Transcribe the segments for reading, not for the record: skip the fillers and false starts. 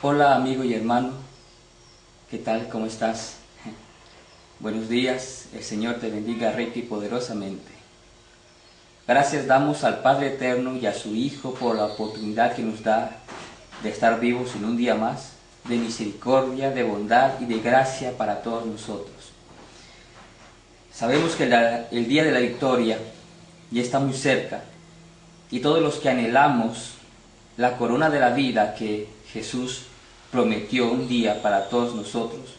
Hola amigo y hermano, ¿qué tal? ¿Cómo estás? Buenos días, el Señor te bendiga rica y poderosamente. Gracias damos al Padre Eterno y a su Hijo por la oportunidad que nos da de estar vivos en un día más, de misericordia, de bondad y de gracia para todos nosotros. Sabemos que el día de la victoria ya está muy cerca y todos los que anhelamos la corona de la vida que Jesús prometió un día para todos nosotros,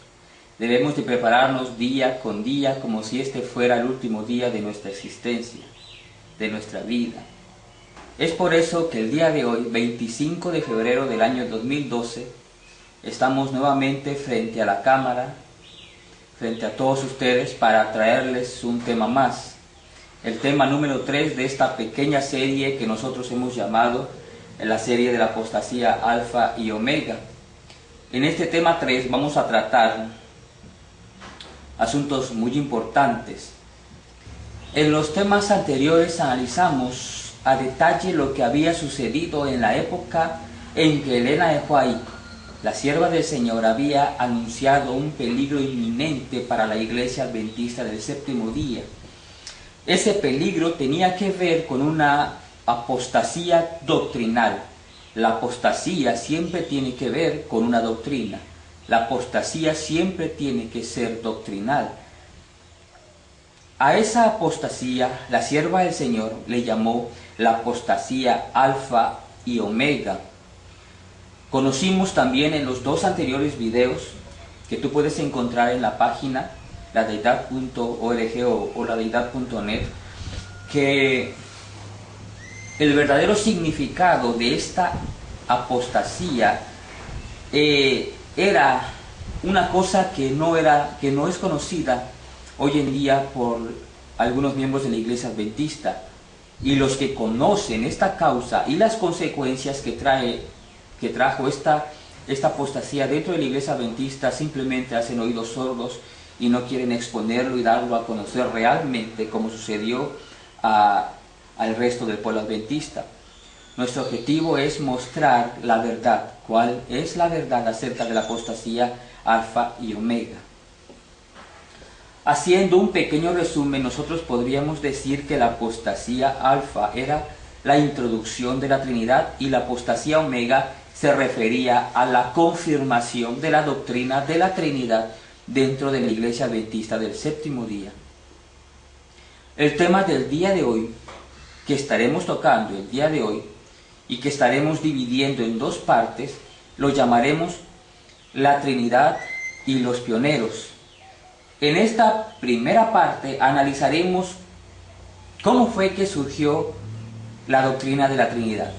debemos de prepararnos día con día como si este fuera el último día de nuestra existencia, de nuestra vida. Es por eso que el día de hoy, 25 de febrero del año 2012, estamos nuevamente frente a la cámara, frente a todos ustedes para traerles un tema más. El tema número 3 de esta pequeña serie que nosotros hemos llamado la serie de la apostasía Alfa y Omega. En este tema 3 vamos a tratar asuntos muy importantes. En los temas anteriores analizamos a detalle lo que había sucedido en la época en que Elena de White, la sierva del Señor, había anunciado un peligro inminente para la Iglesia Adventista del Séptimo Día. Ese peligro tenía que ver con una apostasía doctrinal. La apostasía siempre tiene que ver con una doctrina. La apostasía siempre tiene que ser doctrinal. A esa apostasía, la sierva del Señor le llamó la apostasía Alfa y Omega. Conocimos también en los dos anteriores videos, que tú puedes encontrar en la página ladeidad.org o ladeidad.net, que el verdadero significado de esta apostasía era una cosa que no es conocida hoy en día por algunos miembros de la Iglesia Adventista, y los que conocen esta causa y las consecuencias que trajo esta apostasía dentro de la Iglesia Adventista simplemente hacen oídos sordos y no quieren exponerlo y darlo a conocer realmente, como sucedió al resto del pueblo adventista. Nuestro objetivo es mostrar la verdad. ¿Cuál es la verdad acerca de la apostasía Alfa y Omega? Haciendo un pequeño resumen, nosotros podríamos decir que la apostasía Alfa era la introducción de la Trinidad y la apostasía Omega se refería a la confirmación de la doctrina de la Trinidad dentro de la Iglesia Adventista del Séptimo Día. El tema del día de hoy, que estaremos tocando el día de hoy y que estaremos dividiendo en dos partes, lo llamaremos la Trinidad y los pioneros. En esta primera parte analizaremos cómo fue que surgió la doctrina de la Trinidad.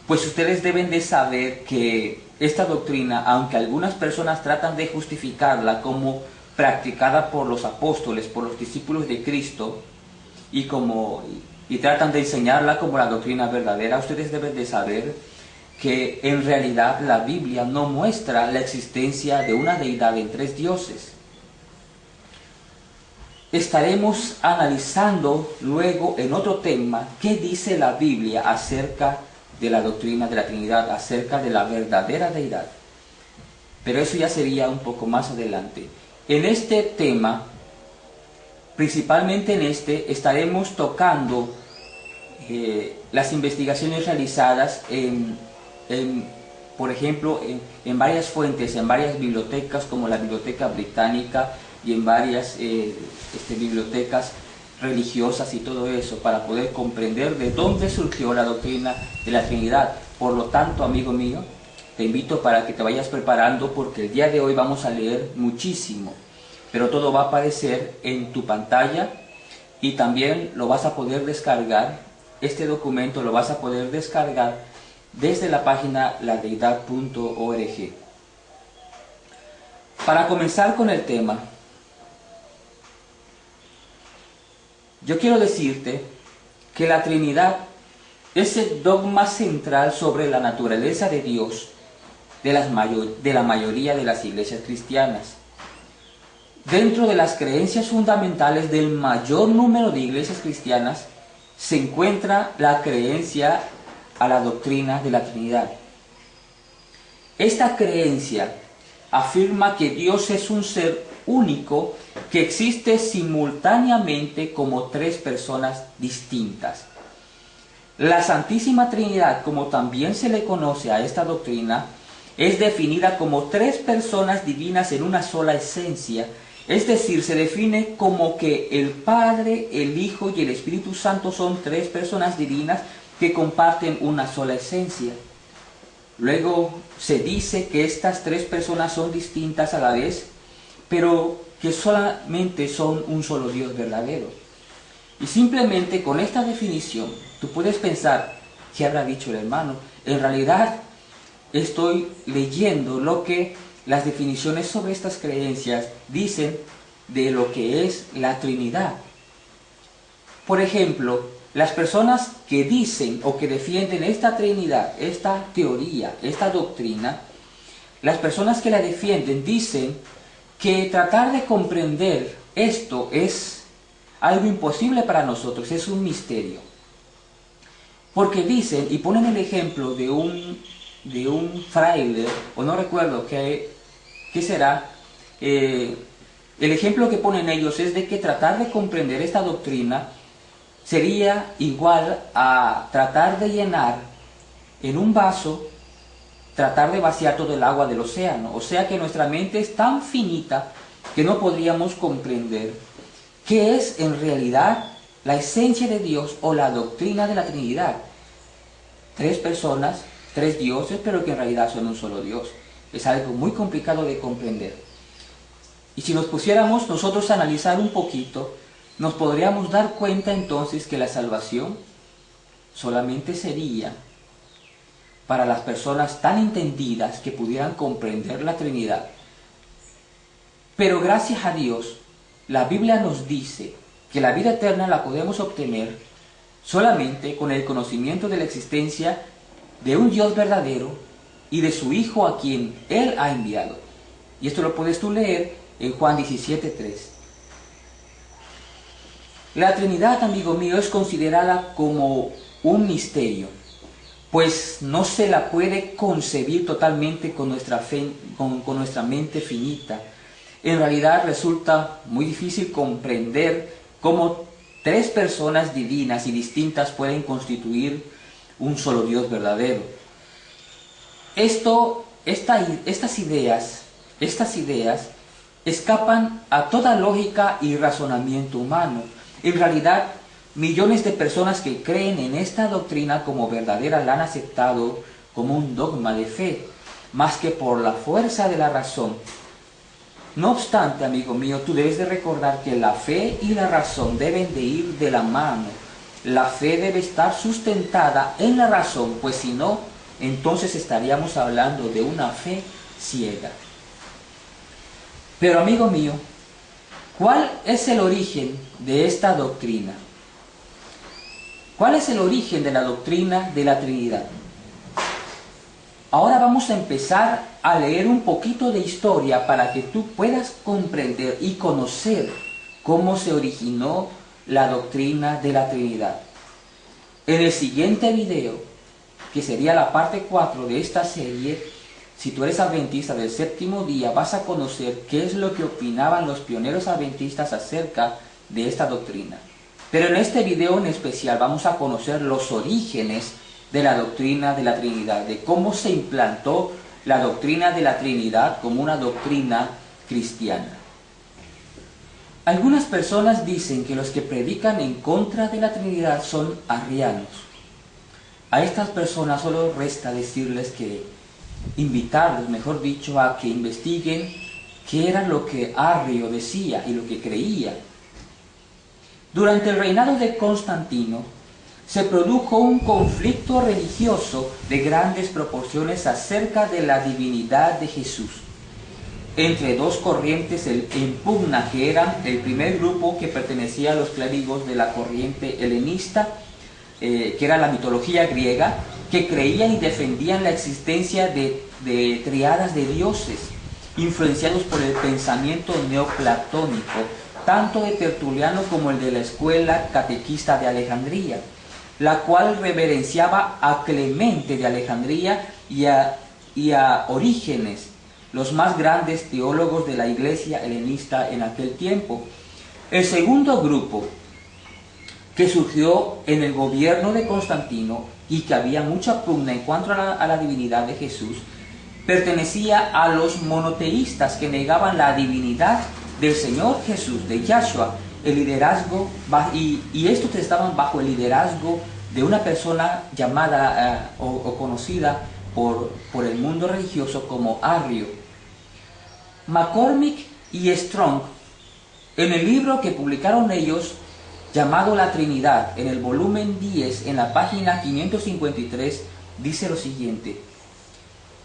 Pues ustedes deben de saber que esta doctrina, aunque algunas personas tratan de justificarla como practicada por los apóstoles, por los discípulos de Cristo, y tratan de enseñarla como la doctrina verdadera, ustedes deben de saber que en realidad la Biblia no muestra la existencia de una deidad en tres dioses. Estaremos analizando luego en otro tema qué dice la Biblia acerca de la doctrina de la Trinidad, acerca de la verdadera deidad. Pero eso ya sería un poco más adelante. En este tema, principalmente en estaremos tocando las investigaciones realizadas por ejemplo, en varias fuentes, en varias bibliotecas como la Biblioteca Británica y en varias bibliotecas religiosas y todo eso, para poder comprender de dónde surgió la doctrina de la Trinidad. Por lo tanto, amigo mío, te invito para que te vayas preparando, porque el día de hoy vamos a leer muchísimo, pero todo va a aparecer en tu pantalla y también lo vas a poder descargar. Este documento lo vas a poder descargar desde la página ladeidad.org. Para comenzar con el tema, yo quiero decirte que la Trinidad es el dogma central sobre la naturaleza de Dios de la mayoría de las iglesias cristianas. Dentro de las creencias fundamentales del mayor número de iglesias cristianas se encuentra la creencia a la doctrina de la Trinidad. Esta creencia afirma que Dios es un ser único que existe simultáneamente como tres personas distintas. La Santísima Trinidad, como también se le conoce a esta doctrina, es definida como tres personas divinas en una sola esencia, es decir, se define como que el Padre, el Hijo y el Espíritu Santo son tres personas divinas que comparten una sola esencia. Luego se dice que estas tres personas son distintas a la vez, pero que solamente son un solo Dios verdadero. Y simplemente con esta definición, tú puedes pensar, ¿qué habrá dicho el hermano? En realidad, estoy leyendo lo que las definiciones sobre estas creencias dicen de lo que es la Trinidad. Por ejemplo, las personas que dicen o que defienden esta Trinidad, esta teoría, esta doctrina, las personas que la defienden dicen que tratar de comprender esto es algo imposible para nosotros, es un misterio. Porque dicen, y ponen el ejemplo de un fraile, o no recuerdo qué será, el ejemplo que ponen ellos es de que tratar de comprender esta doctrina sería igual a tratar de llenar en un vaso, tratar de vaciar todo el agua del océano. O sea que nuestra mente es tan finita que no podríamos comprender qué es en realidad la esencia de Dios o la doctrina de la Trinidad. Tres personas, tres dioses, pero que en realidad son un solo Dios. Es algo muy complicado de comprender. Y si nos pusiéramos nosotros a analizar un poquito, nos podríamos dar cuenta entonces que la salvación solamente sería para las personas tan entendidas que pudieran comprender la Trinidad. Pero gracias a Dios, la Biblia nos dice que la vida eterna la podemos obtener solamente con el conocimiento de la existencia de un Dios verdadero y de su Hijo a quien Él ha enviado. Y esto lo puedes tú leer en Juan 17:3. La Trinidad, amigo mío, es considerada como un misterio, pues no se la puede concebir totalmente con nuestra mente finita. En realidad resulta muy difícil comprender cómo tres personas divinas y distintas pueden constituir un solo Dios verdadero. Estas ideas escapan a toda lógica y razonamiento humano. En realidad, millones de personas que creen en esta doctrina como verdadera la han aceptado como un dogma de fe, más que por la fuerza de la razón. No obstante, amigo mío, tú debes de recordar que la fe y la razón deben de ir de la mano. La fe debe estar sustentada en la razón, pues si no, entonces estaríamos hablando de una fe ciega. Pero, amigo mío, ¿cuál es el origen de esta doctrina? ¿Cuál es el origen de la doctrina de la Trinidad? Ahora vamos a empezar a leer un poquito de historia para que tú puedas comprender y conocer cómo se originó la doctrina de la Trinidad. En el siguiente video, que sería la parte 4 de esta serie, si tú eres adventista del séptimo día, vas a conocer qué es lo que opinaban los pioneros adventistas acerca de esta doctrina. Pero en este video en especial vamos a conocer los orígenes de la doctrina de la Trinidad, de cómo se implantó la doctrina de la Trinidad como una doctrina cristiana. Algunas personas dicen que los que predican en contra de la Trinidad son arrianos. A estas personas solo resta invitarles, mejor dicho, a que investiguen qué era lo que Arrio decía y lo que creía. Durante el reinado de Constantino, se produjo un conflicto religioso de grandes proporciones acerca de la divinidad de Jesús, entre dos corrientes en pugna, que eran el primer grupo que pertenecía a los clérigos de la corriente helenista, que era la mitología griega, que creían y defendían la existencia de triadas de dioses, influenciados por el pensamiento neoplatónico, tanto de Tertuliano como el de la escuela catequista de Alejandría, la cual reverenciaba a Clemente de Alejandría y a y a Orígenes, los más grandes teólogos de la iglesia helenista en aquel tiempo. El segundo grupo, que surgió en el gobierno de Constantino y que había mucha pugna en cuanto a la divinidad de Jesús, pertenecía a los monoteístas que negaban la divinidad del Señor Jesús, de Yahshua, el liderazgo, y estos estaban bajo el liderazgo de una persona llamada o conocida por el mundo religioso como Arrio. McCormick y Strong, en el libro que publicaron ellos, llamado La Trinidad, en el volumen 10, en la página 553, dice lo siguiente: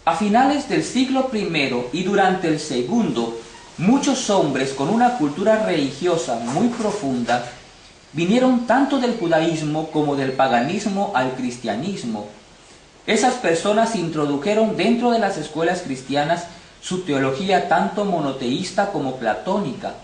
a finales del siglo I y durante el segundo, muchos hombres con una cultura religiosa muy profunda vinieron tanto del judaísmo como del paganismo al cristianismo. Esas personas introdujeron dentro de las escuelas cristianas su teología tanto monoteísta como platónica.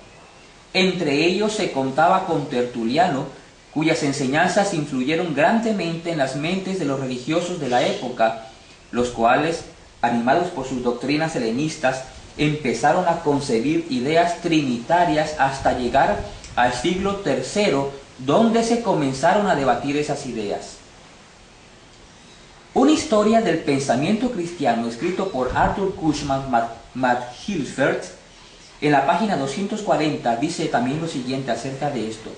Entre ellos se contaba con Tertuliano, cuyas enseñanzas influyeron grandemente en las mentes de los religiosos de la época, los cuales, animados por sus doctrinas helenistas, empezaron a concebir ideas trinitarias hasta llegar al siglo III, donde se comenzaron a debatir esas ideas. Una historia del pensamiento cristiano, escrito por Arthur Cushman McHilford, en la página 240, dice también lo siguiente acerca de esto: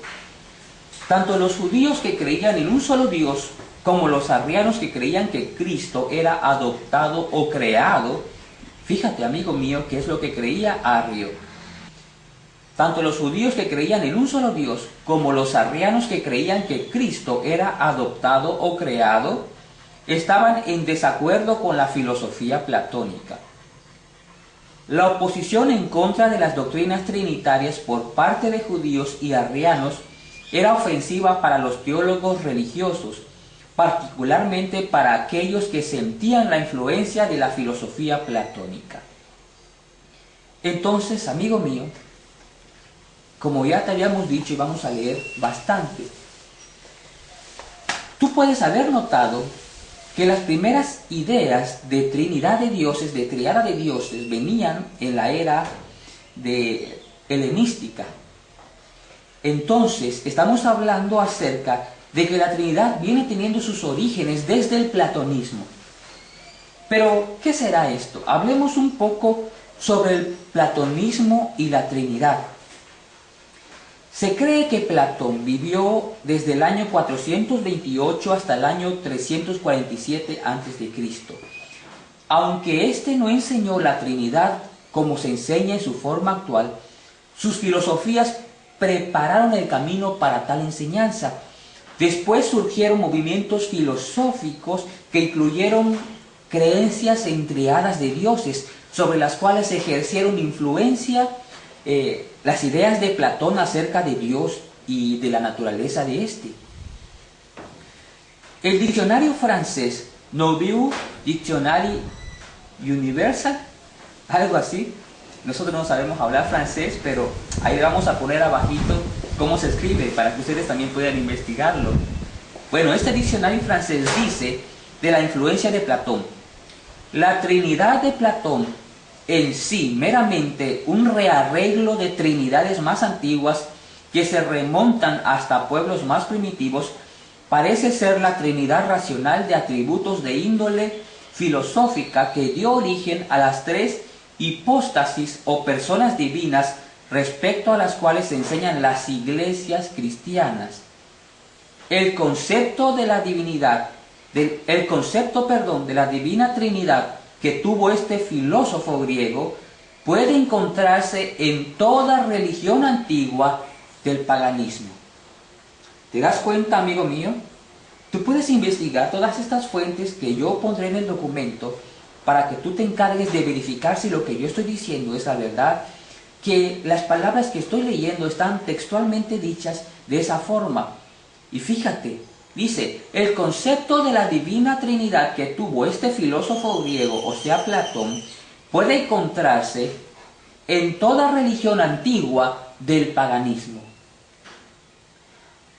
tanto los judíos que creían en un solo Dios, como los arrianos que creían que Cristo era adoptado o creado. Fíjate, amigo mío, qué es lo que creía Arrio. Tanto los judíos que creían en un solo Dios, como los arrianos que creían que Cristo era adoptado o creado, estaban en desacuerdo con la filosofía platónica. La oposición en contra de las doctrinas trinitarias por parte de judíos y arrianos era ofensiva para los teólogos religiosos, particularmente para aquellos que sentían la influencia de la filosofía platónica. Entonces, amigo mío, como ya te habíamos dicho y vamos a leer bastante, tú puedes haber notado que las primeras ideas de Trinidad de dioses, de triada de dioses, venían en la era helenística. Entonces, estamos hablando acerca de que la Trinidad viene teniendo sus orígenes desde el platonismo. Pero, ¿qué será esto? Hablemos un poco sobre el platonismo y la Trinidad. Se cree que Platón vivió desde el año 428 hasta el año 347 a.C. Aunque éste no enseñó la Trinidad como se enseña en su forma actual, sus filosofías prepararon el camino para tal enseñanza. Después surgieron movimientos filosóficos que incluyeron creencias en triadas de dioses, sobre las cuales ejercieron influencia las ideas de Platón acerca de Dios y de la naturaleza de éste. El diccionario francés Nouveau Dictionnaire Universal, algo así, nosotros no sabemos hablar francés, pero ahí le vamos a poner abajito cómo se escribe para que ustedes también puedan investigarlo. Bueno, este diccionario francés dice de la influencia de Platón: la Trinidad de Platón, en sí meramente un rearreglo de trinidades más antiguas que se remontan hasta pueblos más primitivos, parece ser la Trinidad racional de atributos de índole filosófica que dio origen a las tres hipóstasis o personas divinas respecto a las cuales se enseñan las iglesias cristianas. El concepto de la divinidad, de la divina Trinidad que tuvo este filósofo griego puede encontrarse en toda religión antigua del paganismo. ¿Te das cuenta, amigo mío? Tú puedes investigar todas estas fuentes que yo pondré en el documento para que tú te encargues de verificar si lo que yo estoy diciendo es la verdad, que las palabras que estoy leyendo están textualmente dichas de esa forma. Y fíjate, dice, el concepto de la divina Trinidad que tuvo este filósofo griego, o sea Platón, puede encontrarse en toda religión antigua del paganismo.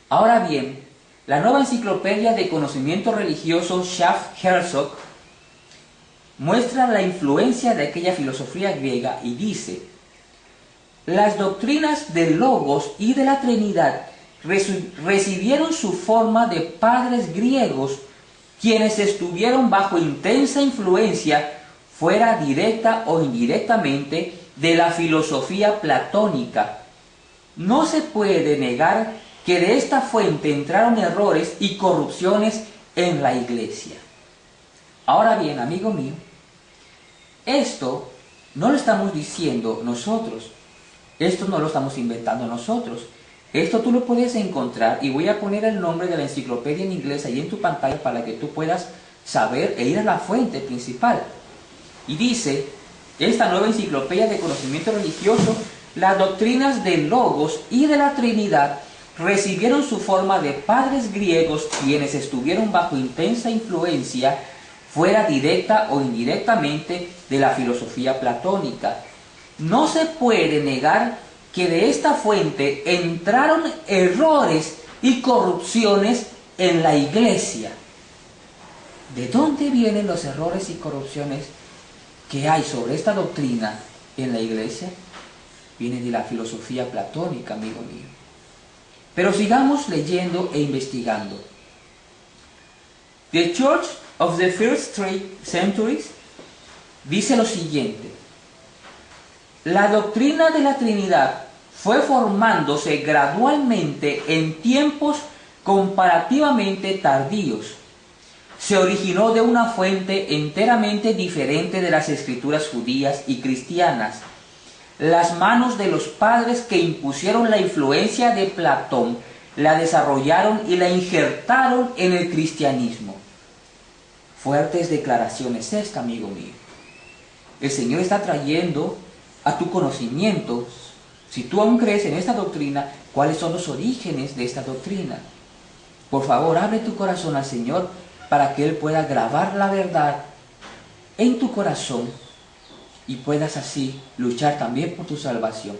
Ahora bien, la nueva enciclopedia de conocimiento religioso Schaff-Herzog muestra la influencia de aquella filosofía griega y dice: las doctrinas del Logos y de la Trinidad recibieron su forma de padres griegos, quienes estuvieron bajo intensa influencia, fuera directa o indirectamente, de la filosofía platónica. No se puede negar que de esta fuente entraron errores y corrupciones en la Iglesia. Ahora bien, amigo mío, esto no lo estamos diciendo nosotros, esto no lo estamos inventando nosotros. Esto tú lo puedes encontrar, y voy a poner el nombre de la enciclopedia en inglés ahí en tu pantalla para que tú puedas saber e ir a la fuente principal. Y dice, esta nueva enciclopedia de conocimiento religioso: las doctrinas del Logos y de la Trinidad recibieron su forma de padres griegos, quienes estuvieron bajo intensa influencia, fuera directa o indirectamente, de la filosofía platónica. No se puede negar que de esta fuente entraron errores y corrupciones en la Iglesia. ¿De dónde vienen los errores y corrupciones que hay sobre esta doctrina en la Iglesia? Viene de la filosofía platónica, amigo mío. Pero sigamos leyendo e investigando. The Church of the First Three Centuries dice lo siguiente: la doctrina de la Trinidad fue formándose gradualmente en tiempos comparativamente tardíos. Se originó de una fuente enteramente diferente de las escrituras judías y cristianas. Las manos de los padres que impusieron la influencia de Platón la desarrollaron y la injertaron en el cristianismo. Fuertes declaraciones esta, amigo mío. El Señor está trayendo a tu conocimiento, si tú aún crees en esta doctrina, cuáles son los orígenes de esta doctrina. Por favor, abre tu corazón al Señor para que Él pueda grabar la verdad en tu corazón y puedas así luchar también por tu salvación.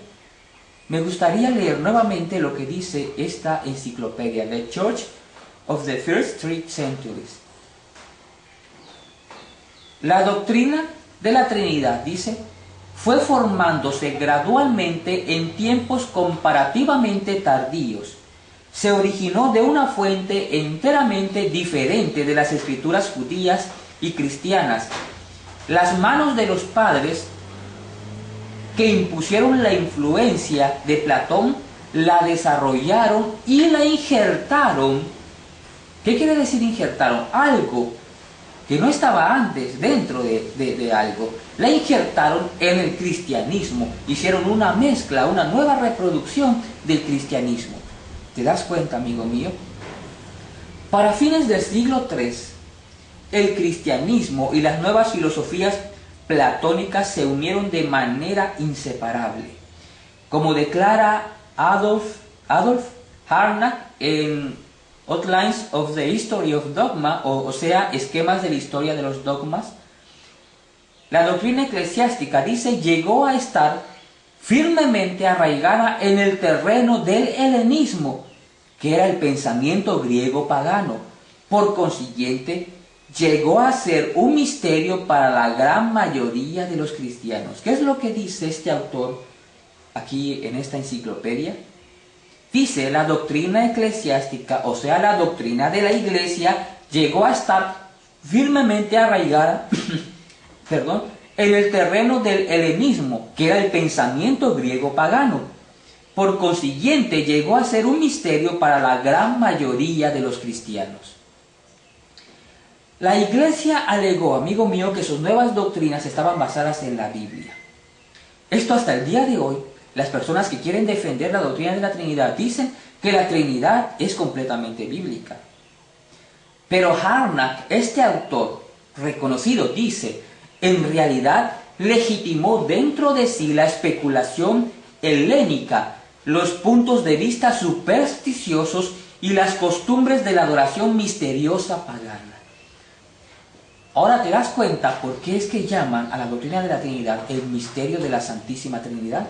Me gustaría leer nuevamente lo que dice esta enciclopedia, The Church of the First Three Centuries. La doctrina de la Trinidad, dice, fue formándose gradualmente en tiempos comparativamente tardíos. Se originó de una fuente enteramente diferente de las escrituras judías y cristianas. Las manos de los padres que impusieron la influencia de Platón la desarrollaron y la injertaron. ¿Qué quiere decir injertaron? Algo que no estaba antes dentro de algo. La injertaron en el cristianismo. Hicieron una mezcla, una nueva reproducción del cristianismo. ¿Te das cuenta, amigo mío? Para fines del siglo III, el cristianismo y las nuevas filosofías platónicas se unieron de manera inseparable. Como declara Adolf Harnack en Outlines of the History of Dogma, o sea, esquemas de la historia de los dogmas, la doctrina eclesiástica, dice, llegó a estar firmemente arraigada en el terreno del helenismo, que era el pensamiento griego pagano. Por consiguiente, llegó a ser un misterio para la gran mayoría de los cristianos. ¿Qué es lo que dice este autor aquí en esta enciclopedia? Dice, la doctrina eclesiástica, o sea, la doctrina de la Iglesia, llegó a estar firmemente arraigada en el terreno del helenismo, que era el pensamiento griego pagano. Por consiguiente, llegó a ser un misterio para la gran mayoría de los cristianos. La Iglesia alegó, amigo mío, que sus nuevas doctrinas estaban basadas en la Biblia. Esto hasta el día de hoy, las personas que quieren defender la doctrina de la Trinidad dicen que la Trinidad es completamente bíblica. Pero Harnack, este autor reconocido, dice, en realidad legitimó dentro de sí la especulación helénica, los puntos de vista supersticiosos y las costumbres de la adoración misteriosa pagana. Ahora te das cuenta por qué es que llaman a la doctrina de la Trinidad el misterio de la Santísima Trinidad.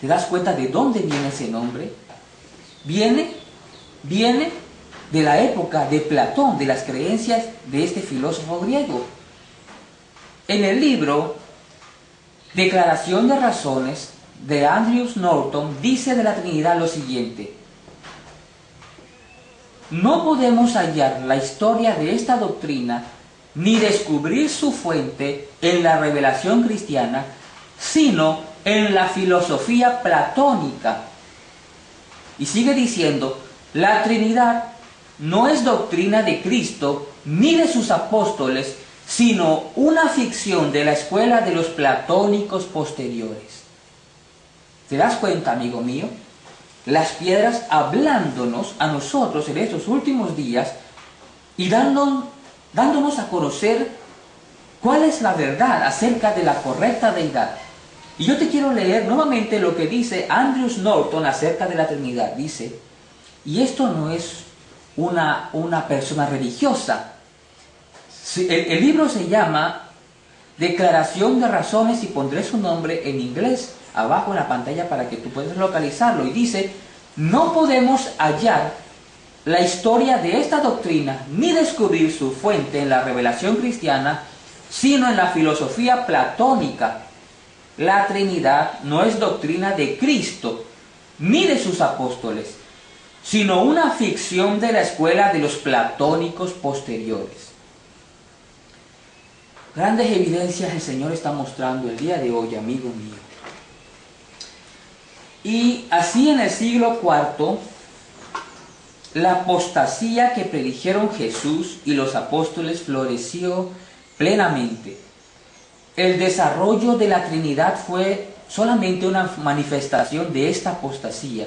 ¿Te das cuenta de dónde viene ese nombre? Viene de la época de Platón, de las creencias de este filósofo griego. En el libro Declaración de Razones de Andrew Norton dice de la Trinidad lo siguiente: no podemos hallar la historia de esta doctrina ni descubrir su fuente en la revelación cristiana, sino en la filosofía platónica. Y sigue diciendo, la Trinidad no es doctrina de Cristo ni de sus apóstoles, sino una ficción de la escuela de los platónicos posteriores. ¿Te das cuenta, amigo mío? Las piedras hablándonos a nosotros en estos últimos días y dándonos a conocer cuál es la verdad acerca de la correcta deidad. Y yo te quiero leer nuevamente lo que dice Andrew Norton acerca de la Trinidad. Dice, y esto no es una persona religiosa. El libro se llama Declaración de Razones, y pondré su nombre en inglés abajo en la pantalla para que tú puedas localizarlo. Y dice, no podemos hallar la historia de esta doctrina ni descubrir su fuente en la revelación cristiana, sino en la filosofía platónica. La Trinidad no es doctrina de Cristo ni de sus apóstoles, sino una ficción de la escuela de los platónicos posteriores. Grandes evidencias el Señor está mostrando el día de hoy, amigo mío. Y así en el siglo IV, la apostasía que predijeron Jesús y los apóstoles floreció plenamente. El desarrollo de la Trinidad fue solamente una manifestación de esta apostasía.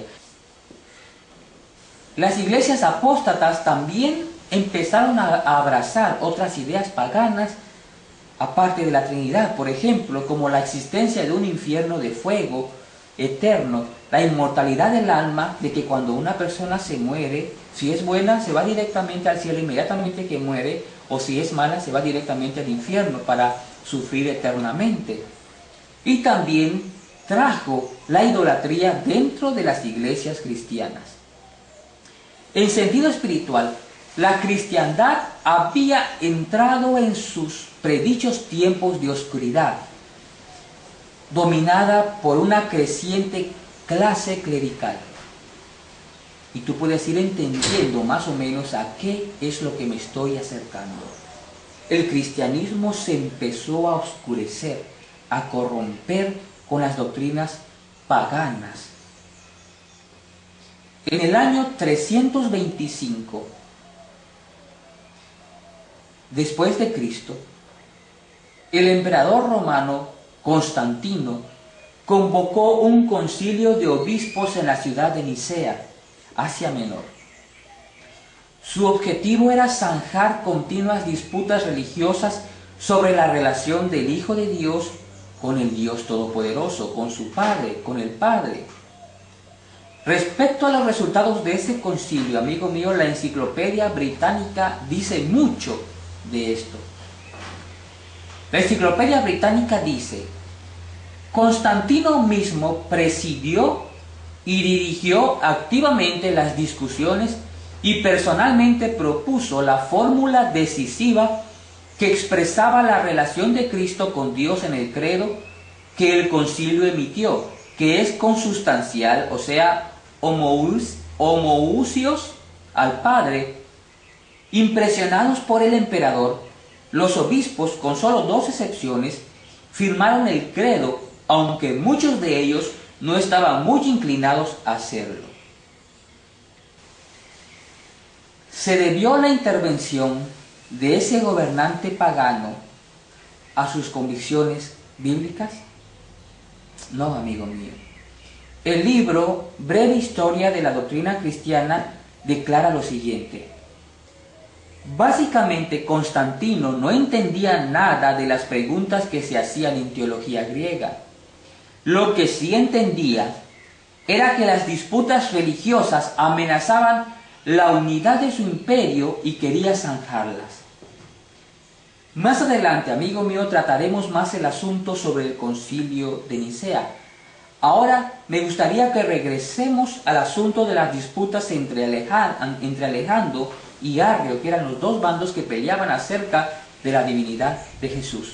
Las iglesias apóstatas también empezaron a abrazar otras ideas paganas aparte de la Trinidad, por ejemplo, como la existencia de un infierno de fuego eterno, la inmortalidad del alma, de que cuando una persona se muere, si es buena se va directamente al cielo inmediatamente que muere, o si es mala se va directamente al infierno para sufrir eternamente. Y también trajo la idolatría dentro de las iglesias cristianas. En sentido espiritual, la cristiandad había entrado en sus predichos tiempos de oscuridad, dominada por una creciente clase clerical. Y tú puedes ir entendiendo más o menos a qué es lo que me estoy acercando. El cristianismo se empezó a oscurecer, a corromper con las doctrinas paganas. En el año 325 después de Cristo, el emperador romano Constantino convocó un concilio de obispos en la ciudad de Nicea, Asia Menor. Su objetivo era zanjar continuas disputas religiosas sobre la relación del Hijo de Dios con el Dios Todopoderoso, con su Padre, con el Padre. Respecto a los resultados de ese concilio, amigo mío, la Enciclopedia Británica dice mucho de esto. La Enciclopedia Británica dice: Constantino mismo presidió y dirigió activamente las discusiones y personalmente propuso la fórmula decisiva que expresaba la relación de Cristo con Dios en el credo que el concilio emitió, que es consustancial, o sea, homoousios al Padre. Impresionados por el emperador, los obispos, con solo 2 excepciones, firmaron el credo, aunque muchos de ellos no estaban muy inclinados a hacerlo. ¿Se debió la intervención de ese gobernante pagano a sus convicciones bíblicas? No, amigo mío. El libro Breve Historia de la Doctrina Cristiana declara lo siguiente: básicamente, Constantino no entendía nada de las preguntas que se hacían en teología griega. Lo que sí entendía era que las disputas religiosas amenazaban la unidad de su imperio y quería zanjarlas. Más adelante, amigo mío, trataremos más el asunto sobre el concilio de Nicea. Ahora me gustaría que regresemos al asunto de las disputas entre Alejandro y Arrio, que eran los dos bandos que peleaban acerca de la divinidad de Jesús.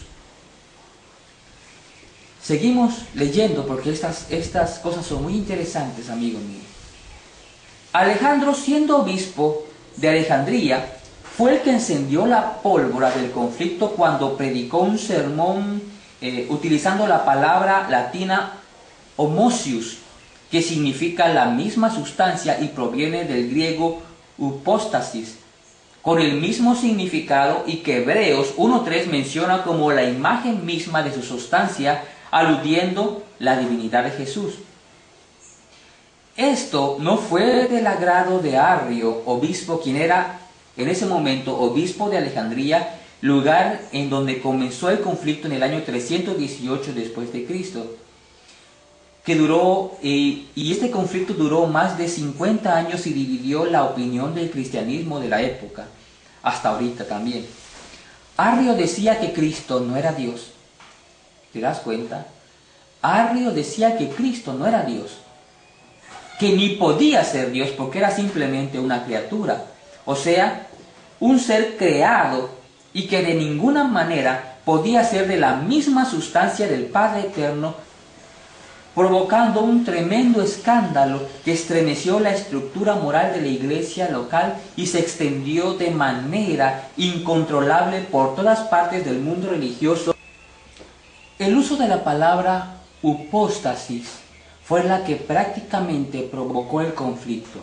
Seguimos leyendo porque estas cosas son muy interesantes, amigos míos. Alejandro, siendo obispo de Alejandría, fue el que encendió la pólvora del conflicto cuando predicó un sermón utilizando la palabra latina homousios, que significa la misma sustancia y proviene del griego upóstasis, con el mismo significado, y que Hebreos 1.3 menciona como la imagen misma de su sustancia, aludiendo la divinidad de Jesús. Esto no fue del agrado de Arrio, obispo, quien era en ese momento obispo de Alejandría, lugar en donde comenzó el conflicto en el año 318 después de Cristo, que duró, y este conflicto duró más de 50 años y dividió la opinión del cristianismo de la época, hasta ahorita también. Arrio decía que Cristo no era Dios. ¿Te das cuenta? Arrio decía que Cristo no era Dios, que ni podía ser Dios porque era simplemente una criatura, o sea, un ser creado, y que de ninguna manera podía ser de la misma sustancia del Padre Eterno, provocando un tremendo escándalo que estremeció la estructura moral de la iglesia local y se extendió de manera incontrolable por todas partes del mundo religioso. El uso de la palabra upóstasis fue la que prácticamente provocó el conflicto.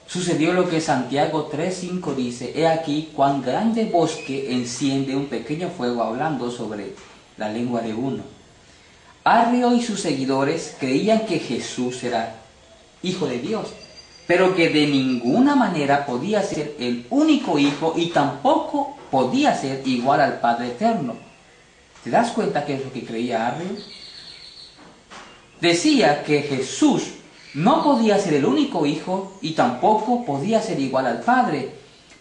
Sucedió lo que Santiago 3.5 dice: he aquí cuán grande bosque enciende un pequeño fuego, hablando sobre la lengua de uno. Arrio y sus seguidores creían que Jesús era Hijo de Dios, pero que de ninguna manera podía ser el único Hijo y tampoco podía ser igual al Padre Eterno. ¿Te das cuenta qué es lo que creía Arrio? Decía que Jesús no podía ser el único Hijo y tampoco podía ser igual al Padre,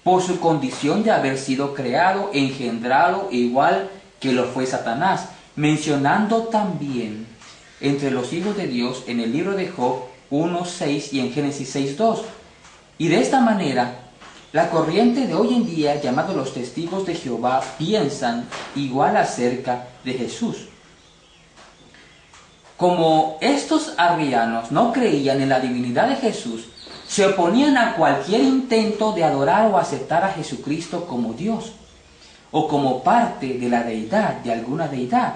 por su condición de haber sido creado, engendrado, igual que lo fue Satanás, mencionando también entre los hijos de Dios en el libro de Job 1.6 y en Génesis 6.2. Y de esta manera, la corriente de hoy en día, llamados los testigos de Jehová, piensan igual acerca de Jesús. Como estos arrianos no creían en la divinidad de Jesús, se oponían a cualquier intento de adorar o aceptar a Jesucristo como Dios, o como parte de la deidad, de alguna deidad,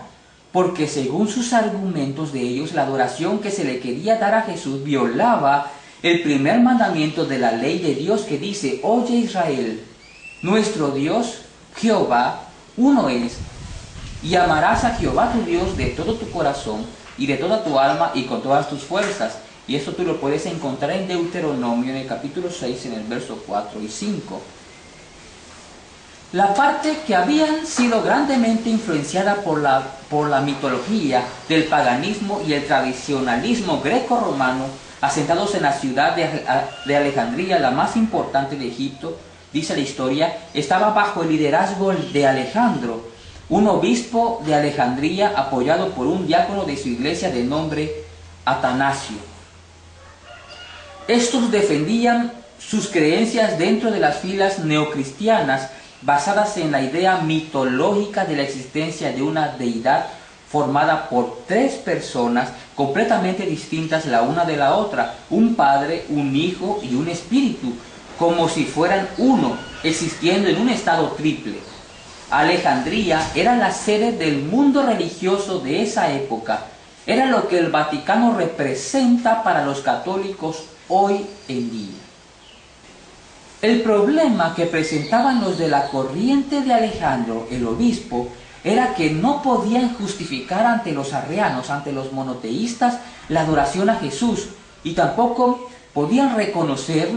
porque según sus argumentos de ellos, la adoración que se le quería dar a Jesús violaba el primer mandamiento de la ley de Dios, que dice: oye Israel, nuestro Dios Jehová uno es, y amarás a Jehová tu Dios de todo tu corazón y de toda tu alma y con todas tus fuerzas. Y esto tú lo puedes encontrar en Deuteronomio, en el capítulo 6, en el verso 4 y 5. La parte que habían sido grandemente influenciada por la mitología del paganismo y el tradicionalismo greco-romano, asentados en la ciudad de Alejandría, la más importante de Egipto, dice la historia, estaba bajo el liderazgo de Alejandro, un obispo de Alejandría, apoyado por un diácono de su iglesia de nombre Atanasio. Estos defendían sus creencias dentro de las filas neocristianas, basadas en la idea mitológica de la existencia de una deidad formada por tres personas completamente distintas la una de la otra, un Padre, un Hijo y un Espíritu, como si fueran uno, existiendo en un estado triple. Alejandría era la sede del mundo religioso de esa época, era lo que el Vaticano representa para los católicos hoy en día. El problema que presentaban los de la corriente de Alejandro, el obispo, era que no podían justificar ante los arrianos, ante los monoteístas, la adoración a Jesús, y tampoco podían reconocer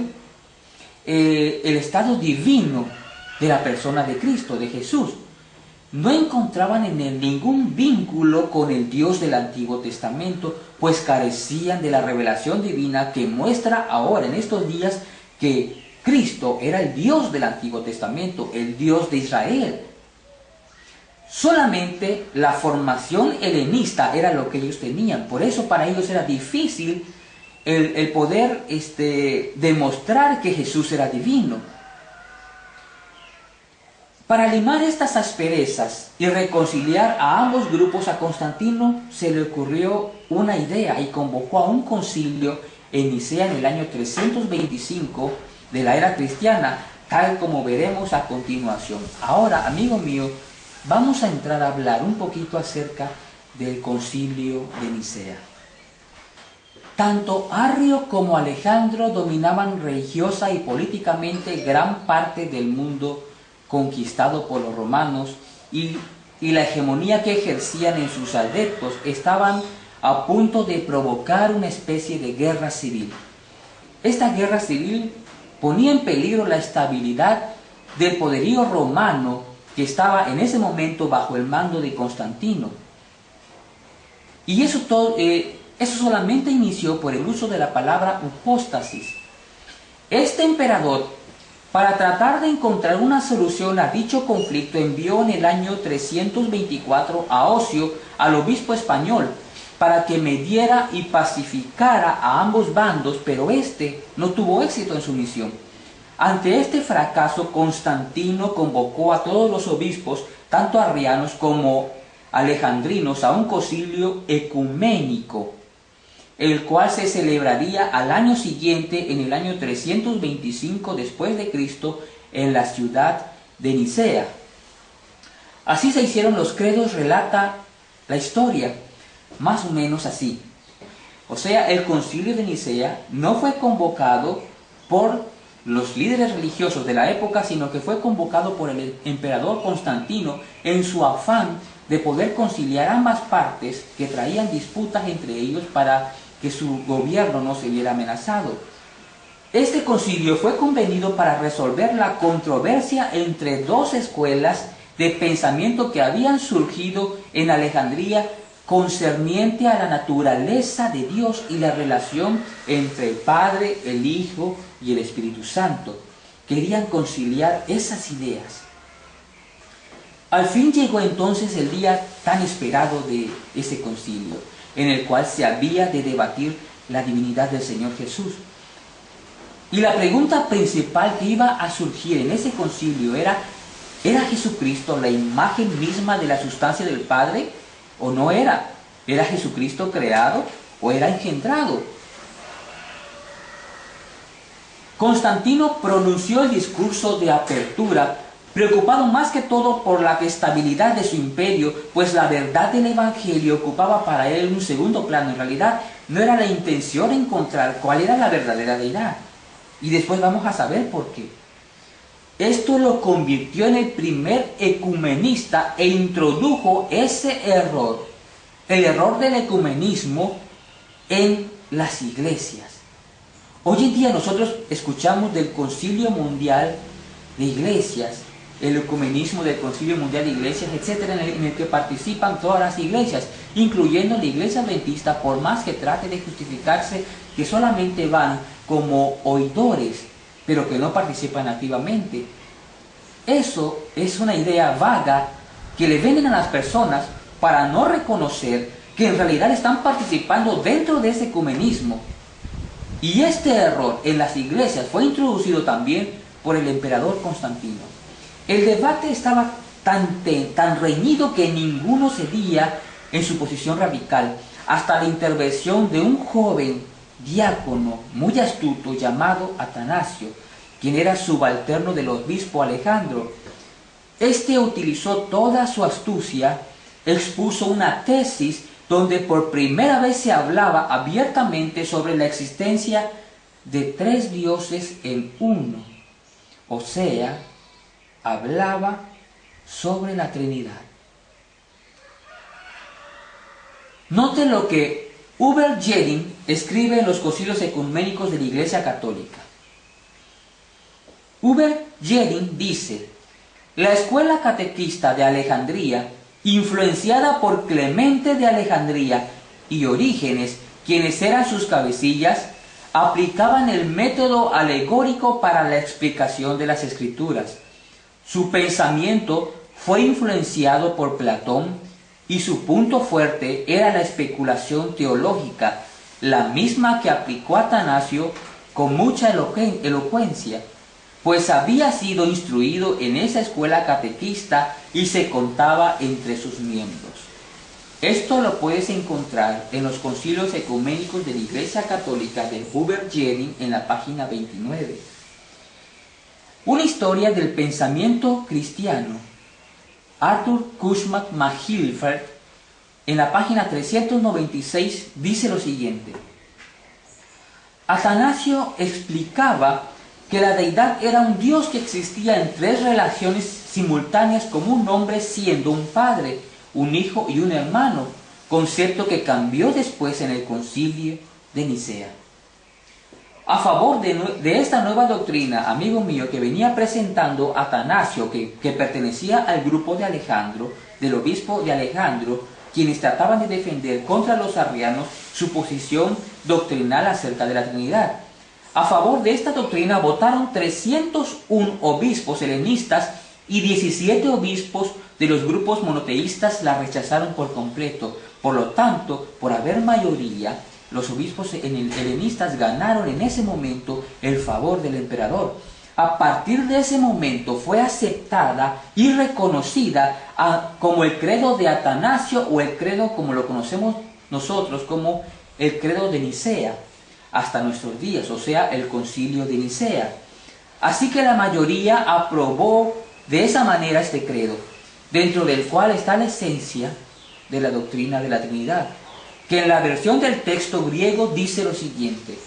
el estado divino de la persona de Cristo, de Jesús. No encontraban en él ningún vínculo con el Dios del Antiguo Testamento, pues carecían de la revelación divina que muestra ahora en estos días que Cristo era el Dios del Antiguo Testamento, el Dios de Israel. Solamente la formación helenista era lo que ellos tenían. Por eso para ellos era difícil el poder demostrar que Jesús era divino. Para limar estas asperezas y reconciliar a ambos grupos, a Constantino se le ocurrió una idea y convocó a un concilio en Nicea en el año 325 de la era cristiana, tal como veremos a continuación. Ahora, amigo mío, vamos a entrar a hablar un poquito acerca del concilio de Nicea. Tanto Arrio como Alejandro dominaban religiosa y políticamente gran parte del mundo conquistado por los romanos, y la hegemonía que ejercían en sus adeptos estaban a punto de provocar una especie de guerra civil. Esta guerra civil ponía en peligro la estabilidad del poderío romano que estaba en ese momento bajo el mando de Constantino. Y eso solamente inició por el uso de la palabra apóstasis. Este emperador, para tratar de encontrar una solución a dicho conflicto, envió en el año 324 a Ocio, al obispo español, para que mediara y pacificara a ambos bandos, pero este no tuvo éxito en su misión. Ante este fracaso, Constantino convocó a todos los obispos, tanto arrianos como alejandrinos, a un concilio ecuménico, el cual se celebraría al año siguiente, en el año 325 después de Cristo, en la ciudad de Nicea. Así se hicieron los credos, relata la historia, más o menos así. O sea, el concilio de Nicea no fue convocado por los líderes religiosos de la época, sino que fue convocado por el emperador Constantino en su afán de poder conciliar ambas partes que traían disputas entre ellos para que su gobierno no se viera amenazado. Este concilio fue convenido para resolver la controversia entre dos escuelas de pensamiento que habían surgido en Alejandría concerniente a la naturaleza de Dios y la relación entre el Padre, el Hijo y el Espíritu Santo. Querían conciliar esas ideas. Al fin llegó entonces el día tan esperado de ese concilio, en el cual se había de debatir la divinidad del Señor Jesús. Y la pregunta principal que iba a surgir en ese concilio era: ¿era Jesucristo la imagen misma de la sustancia del Padre o no era? ¿Era Jesucristo creado o era engendrado? Constantino pronunció el discurso de apertura, preocupado más que todo por la estabilidad de su imperio, pues la verdad del Evangelio ocupaba para él un segundo plano. En realidad no era la intención encontrar cuál era la verdadera deidad. Y después vamos a saber por qué. Esto lo convirtió en el primer ecumenista e introdujo ese error, el error del ecumenismo, en las iglesias. Hoy en día nosotros escuchamos del Concilio Mundial de Iglesias, el ecumenismo del Concilio Mundial de Iglesias, etcétera, en el que participan todas las iglesias, incluyendo la Iglesia Adventista, por más que trate de justificarse que solamente van como oidores, pero que no participan activamente. Eso es una idea vaga que le venden a las personas para no reconocer que en realidad están participando dentro de ese ecumenismo. Y este error en las iglesias fue introducido también por el emperador Constantino. El debate estaba tan reñido que ninguno cedía en su posición radical, hasta la intervención de un joven diácono muy astuto llamado Atanasio, quien era subalterno del obispo Alejandro. Este utilizó toda su astucia, expuso una tesis donde por primera vez se hablaba abiertamente sobre la existencia de tres dioses en uno. O sea, hablaba sobre la Trinidad. Note lo que Hubert Jering escribe en los concilios ecuménicos de la Iglesia Católica. Hubert Jering dice: la escuela catequista de Alejandría, influenciada por Clemente de Alejandría y Orígenes, quienes eran sus cabecillas, aplicaban el método alegórico para la explicación de las Escrituras. Su pensamiento fue influenciado por Platón y su punto fuerte era la especulación teológica, la misma que aplicó Atanasio con mucha elocuencia, pues había sido instruido en esa escuela catequista y se contaba entre sus miembros. Esto lo puedes encontrar en los concilios ecuménicos de la Iglesia Católica de Hubert Jennings en la página 29. Una historia del pensamiento cristiano. Arthur Cushman McGillivray en la página 396 dice lo siguiente: Atanasio explicaba que la deidad era un Dios que existía en tres relaciones simultáneas como un hombre siendo un padre, un hijo y un hermano, concepto que cambió después en el concilio de Nicea. A favor de esta nueva doctrina, amigo mío, que venía presentando Atanasio, que pertenecía al grupo de Alejandro, del obispo de Alejandro, quienes trataban de defender contra los arrianos su posición doctrinal acerca de la Trinidad. A favor de esta doctrina votaron 301 obispos helenistas y 17 obispos de los grupos monoteístas la rechazaron por completo. Por lo tanto, por haber mayoría, los obispos helenistas ganaron en ese momento el favor del emperador. A partir de ese momento fue aceptada y reconocida como el credo de Atanasio, o el credo como lo conocemos nosotros como el credo de Nicea, hasta nuestros días, o sea, el concilio de Nicea. Así que la mayoría aprobó de esa manera este credo, dentro del cual está la esencia de la doctrina de la Trinidad, que en la versión del texto griego dice lo siguiente: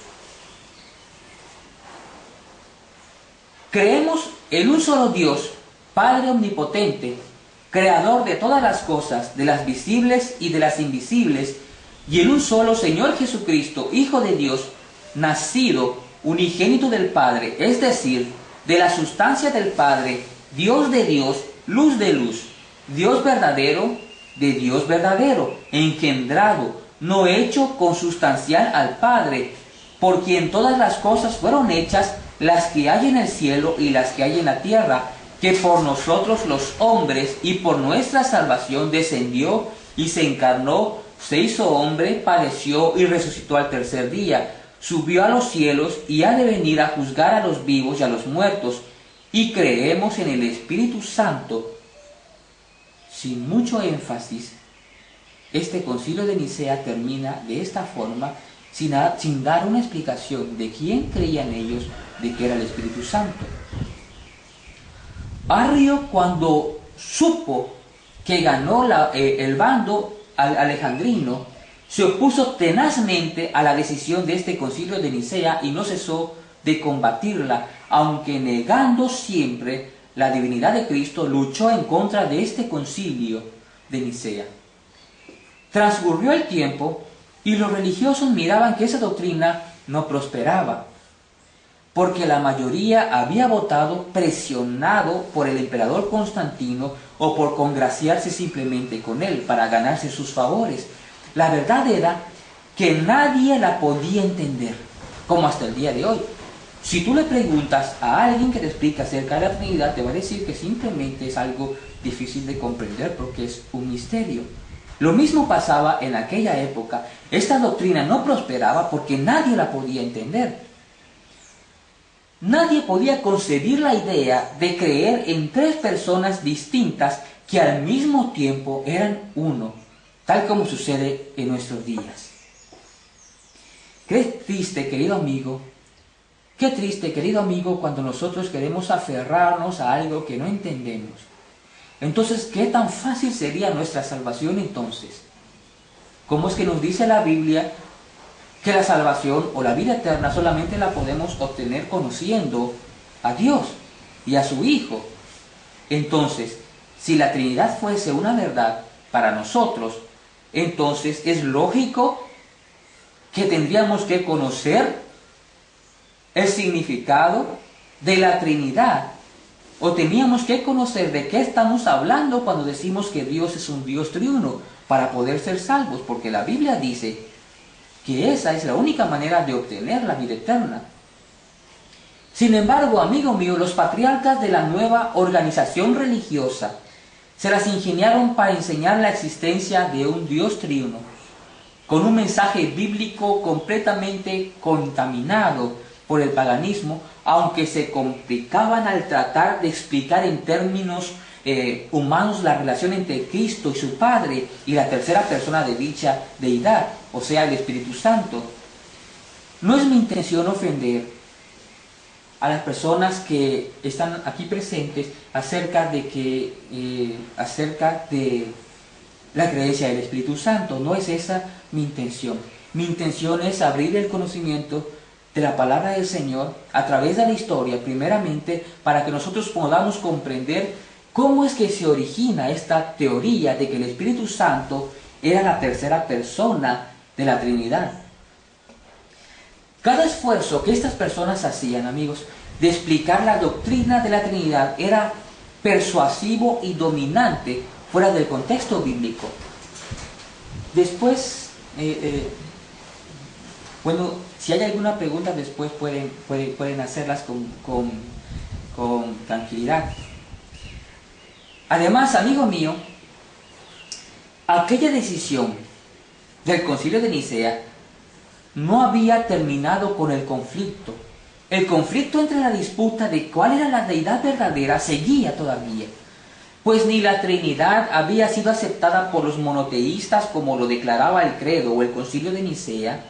creemos en un solo Dios, Padre omnipotente, creador de todas las cosas, de las visibles y de las invisibles, y en un solo Señor Jesucristo, Hijo de Dios, nacido, unigénito del Padre, es decir, de la sustancia del Padre, Dios de Dios, luz de luz, Dios verdadero de Dios verdadero, engendrado, no hecho consustancial al Padre, por quien todas las cosas fueron hechas, las que hay en el cielo y las que hay en la tierra, que por nosotros los hombres y por nuestra salvación descendió y se encarnó, se hizo hombre, padeció y resucitó al tercer día, subió a los cielos y ha de venir a juzgar a los vivos y a los muertos, y creemos en el Espíritu Santo. Sin mucho énfasis, este concilio de Nicea termina de esta forma, sin dar una explicación de quién creían ellos de que era el Espíritu Santo. Arrio, cuando supo que ganó el bando alejandrino, se opuso tenazmente a la decisión de este concilio de Nicea y no cesó de combatirla, aunque negando siempre la divinidad de Cristo, luchó en contra de este concilio de Nicea. Transcurrió el tiempo y los religiosos miraban que esa doctrina no prosperaba, porque la mayoría había votado presionado por el emperador Constantino o por congraciarse simplemente con él para ganarse sus favores. La verdad era que nadie la podía entender, como hasta el día de hoy. Si tú le preguntas a alguien que te explica acerca de la Trinidad, te va a decir que simplemente es algo difícil de comprender porque es un misterio. Lo mismo pasaba en aquella época. Esta doctrina no prosperaba porque nadie la podía entender. Nadie podía concebir la idea de creer en tres personas distintas que al mismo tiempo eran uno, tal como sucede en nuestros días. Qué triste, querido amigo, cuando nosotros queremos aferrarnos a algo que no entendemos. Entonces, ¿qué tan fácil sería nuestra salvación entonces? ¿Cómo es que nos dice la Biblia que la salvación o la vida eterna solamente la podemos obtener conociendo a Dios y a su Hijo? Entonces, si la Trinidad fuese una verdad para nosotros, entonces es lógico que tendríamos que conocer el significado de la Trinidad, o teníamos que conocer de qué estamos hablando cuando decimos que Dios es un Dios triuno, para poder ser salvos, porque la Biblia dice que esa es la única manera de obtener la vida eterna. Sin embargo, amigo mío, los patriarcas de la nueva organización religiosa se las ingeniaron para enseñar la existencia de un Dios triuno, con un mensaje bíblico completamente contaminado por el paganismo, aunque se complicaban al tratar de explicar en términos humanos la relación entre Cristo y su Padre y la tercera persona de dicha deidad, o sea, el Espíritu Santo. No es mi intención ofender a las personas que están aquí presentes acerca de la creencia del Espíritu Santo. No es esa mi intención. Mi intención es abrir el conocimiento de la palabra del Señor a través de la historia, primeramente, para que nosotros podamos comprender cómo es que se origina esta teoría de que el Espíritu Santo era la tercera persona de la Trinidad. Cada esfuerzo que estas personas hacían, amigos, de explicar la doctrina de la Trinidad era persuasivo y dominante fuera del contexto bíblico. Después, bueno, si hay alguna pregunta después pueden hacerlas con tranquilidad. Además, amigo mío, aquella decisión del Concilio de Nicea no había terminado con el conflicto. El conflicto entre la disputa de cuál era la deidad verdadera seguía todavía, pues ni la Trinidad había sido aceptada por los monoteístas como lo declaraba el credo o el Concilio de Nicea,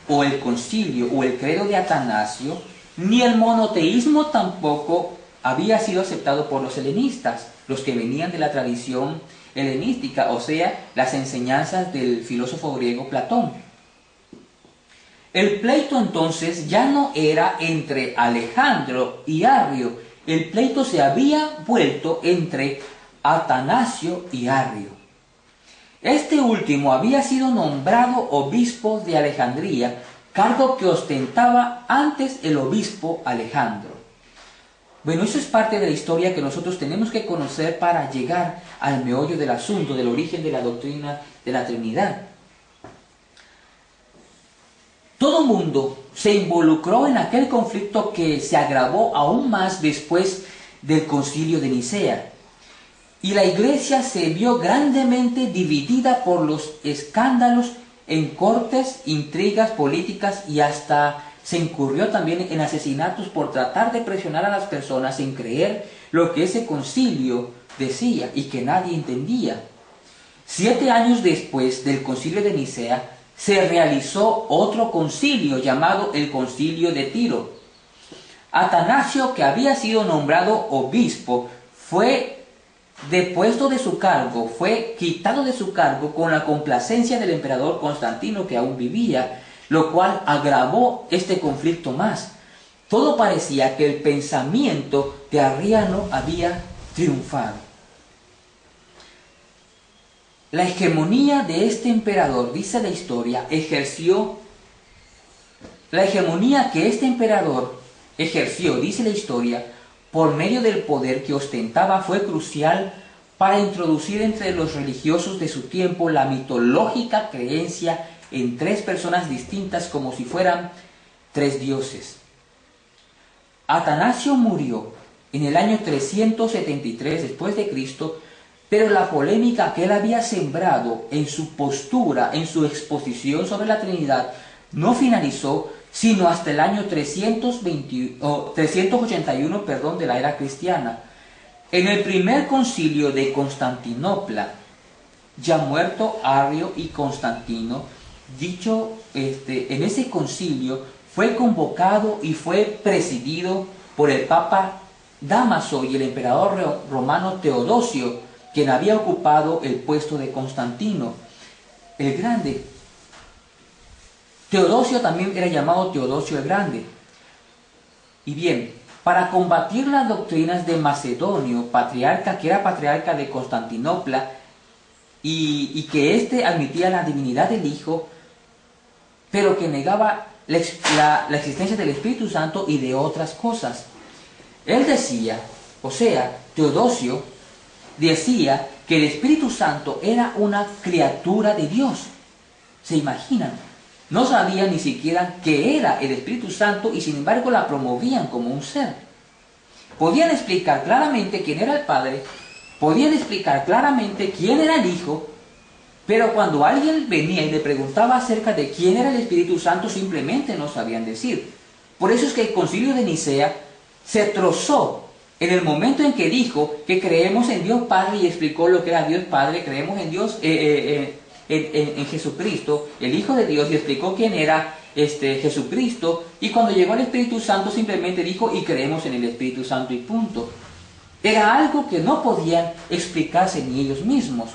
o el concilio o el credo de Atanasio, ni el monoteísmo tampoco había sido aceptado por los helenistas, los que venían de la tradición helenística, o sea, las enseñanzas del filósofo griego Platón. El pleito entonces ya no era entre Alejandro y Arrio, el pleito se había vuelto entre Atanasio y Arrio. Este último había sido nombrado obispo de Alejandría, cargo que ostentaba antes el obispo Alejandro. Bueno, eso es parte de la historia que nosotros tenemos que conocer para llegar al meollo del asunto, del origen de la doctrina de la Trinidad. Todo mundo se involucró en aquel conflicto que se agravó aún más después del Concilio de Nicea. Y la Iglesia se vio grandemente dividida por los escándalos en cortes, intrigas políticas y hasta se incurrió también en asesinatos por tratar de presionar a las personas en creer lo que ese concilio decía y que nadie entendía. 7 años después del Concilio de Nicea se realizó otro concilio llamado el Concilio de Tiro. Atanasio, que había sido nombrado obispo, fue depuesto de su cargo, fue quitado de su cargo con la complacencia del emperador Constantino, que aún vivía, lo cual agravó este conflicto más. Todo parecía que el pensamiento de Arriano había triunfado. La hegemonía de este emperador, dice la historia, la hegemonía que este emperador ejerció, dice la historia, por medio del poder que ostentaba, fue crucial para introducir entre los religiosos de su tiempo la mitológica creencia en 3 personas distintas como si fueran 3 dioses. Atanasio murió en el año 373 después de Cristo, pero la polémica que él había sembrado en su postura, en su exposición sobre la Trinidad, no finalizó sino hasta el año 381 de la era cristiana. En el primer concilio de Constantinopla, ya muerto Arrio y Constantino, en ese concilio fue convocado y fue presidido por el Papa Dámaso y el emperador romano Teodosio, quien había ocupado el puesto de Constantino el Grande. Teodosio también era llamado Teodosio el Grande. Y bien, para combatir las doctrinas de Macedonio, patriarca, que era patriarca de Constantinopla, y que éste admitía la divinidad del Hijo, pero que negaba la existencia del Espíritu Santo y de otras cosas. Él decía, o sea, Teodosio decía que el Espíritu Santo era una criatura de Dios. ¿Se imaginan? No sabían ni siquiera qué era el Espíritu Santo y sin embargo la promovían como un ser. Podían explicar claramente quién era el Padre, Podían explicar claramente quién era el Hijo, pero cuando alguien venía y le preguntaba acerca de quién era el Espíritu Santo, simplemente no sabían decir. Por eso es que el Concilio de Nicea se trozó en el momento en que dijo que creemos en Dios Padre y explicó lo que era Dios Padre, creemos en Dios, en Jesucristo, el Hijo de Dios, y explicó quién era Jesucristo, y cuando llegó el Espíritu Santo simplemente dijo y creemos en el Espíritu Santo y punto. Era algo que no podían explicarse ni ellos mismos.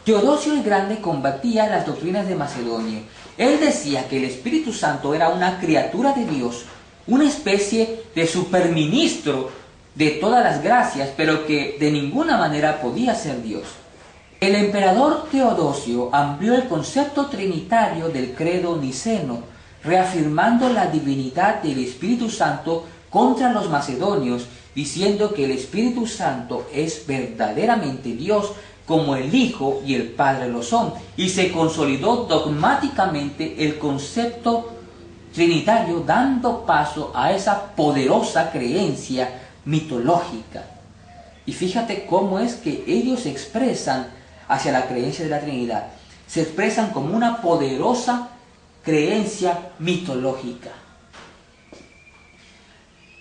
Teodosio el Grande combatía las doctrinas de Macedonio. Él decía que el Espíritu Santo era una criatura de Dios, una especie de superministro de todas las gracias, pero que de ninguna manera podía ser Dios. El emperador Teodosio amplió el concepto trinitario del credo niceno, reafirmando la divinidad del Espíritu Santo contra los macedonios, diciendo que el Espíritu Santo es verdaderamente Dios, como el Hijo y el Padre lo son, y se consolidó dogmáticamente el concepto trinitario, dando paso a esa poderosa creencia mitológica. Y fíjate cómo es que ellos se expresan hacia la creencia de la Trinidad. Se expresan como una poderosa creencia mitológica.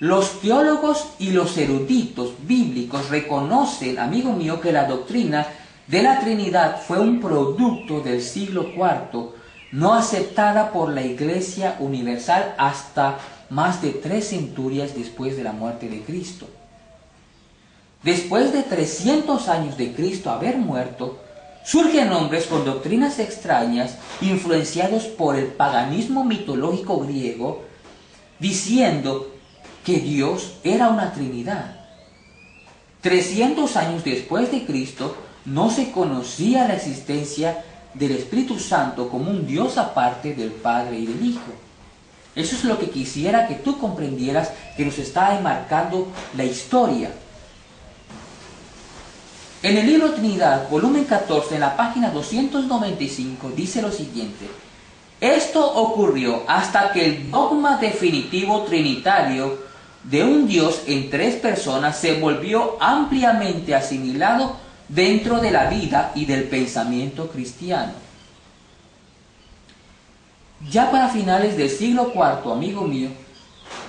Los teólogos y los eruditos bíblicos reconocen, amigo mío, que la doctrina de la Trinidad fue un producto del siglo IV, no aceptada por la Iglesia Universal hasta más de 3 centurias después de la muerte de Cristo. Después de 300 años de Cristo haber muerto, surgen hombres con doctrinas extrañas, influenciados por el paganismo mitológico griego, diciendo que Dios era una Trinidad. 300 años después de Cristo, no se conocía la existencia del Espíritu Santo como un Dios aparte del Padre y del Hijo. Eso es lo que quisiera que tú comprendieras, que nos está enmarcando la historia. En el libro Trinidad, volumen 14, en la página 295, dice lo siguiente: esto ocurrió hasta que el dogma definitivo trinitario de un Dios en 3 personas se volvió ampliamente asimilado dentro de la vida y del pensamiento cristiano. Ya para finales del siglo IV, amigo mío,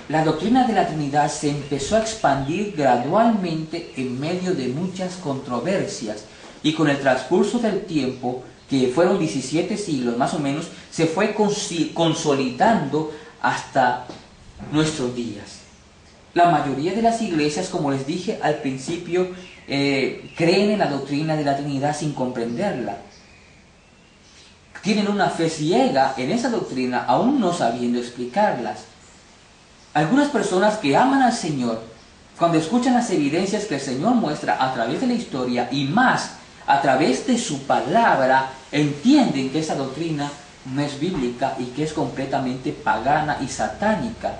la doctrina de la Trinidad se empezó a expandir gradualmente en medio de muchas controversias, y con el transcurso del tiempo, que fueron 17 siglos más o menos, se fue consolidando hasta nuestros días. La mayoría de las iglesias, como les dije al principio, creen en la doctrina de la Trinidad sin comprenderla. Tienen una fe ciega en esa doctrina, aún no sabiendo explicarlas. Algunas personas que aman al Señor, cuando escuchan las evidencias que el Señor muestra a través de la historia y más a través de su palabra, entienden que esa doctrina no es bíblica y que es completamente pagana y satánica.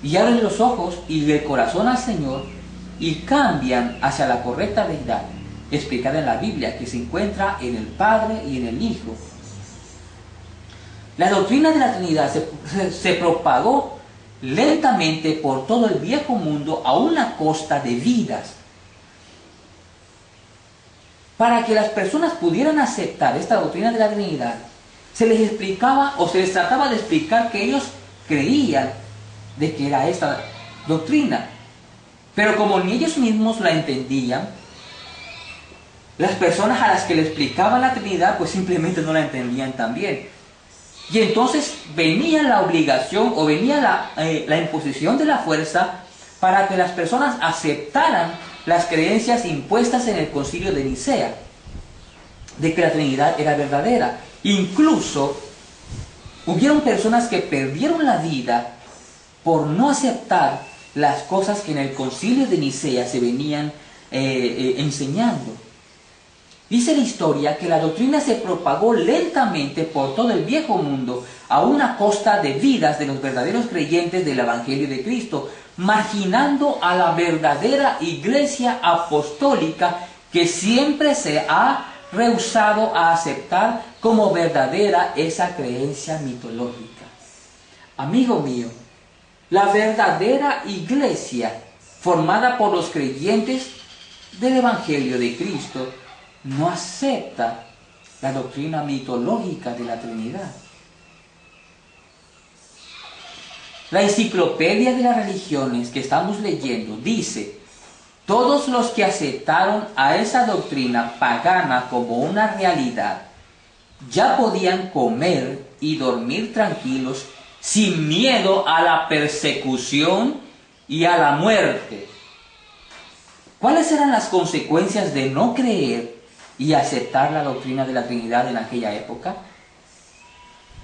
Y abren los ojos y el corazón al Señor y cambian hacia la correcta deidad explicada en la Biblia, que se encuentra en el Padre y en el Hijo. La doctrina de la Trinidad se propagó lentamente por todo el viejo mundo a una costa de vidas. Para que las personas pudieran aceptar esta doctrina de la Trinidad, se les explicaba o se les trataba de explicar que ellos creían de que era esta doctrina. Pero como ni ellos mismos la entendían, las personas a las que le explicaban la Trinidad pues simplemente no la entendían también. Y entonces venía la obligación o venía la imposición de la fuerza para que las personas aceptaran las creencias impuestas en el Concilio de Nicea, de que la Trinidad era verdadera. Incluso hubieron personas que perdieron la vida por no aceptar las cosas que en el Concilio de Nicea se venían enseñando. Dice la historia que la doctrina se propagó lentamente por todo el viejo mundo a una costa de vidas de los verdaderos creyentes del Evangelio de Cristo, marginando a la verdadera Iglesia apostólica, que siempre se ha rehusado a aceptar como verdadera esa creencia mitológica. Amigo mío, la verdadera Iglesia formada por los creyentes del Evangelio de Cristo no acepta la doctrina mitológica de la Trinidad. La enciclopedia de las religiones que estamos leyendo dice: todos los que aceptaron a esa doctrina pagana como una realidad ya podían comer y dormir tranquilos sin miedo a la persecución y a la muerte. ¿Cuáles eran las consecuencias de no creer y aceptar la doctrina de la Trinidad en aquella época?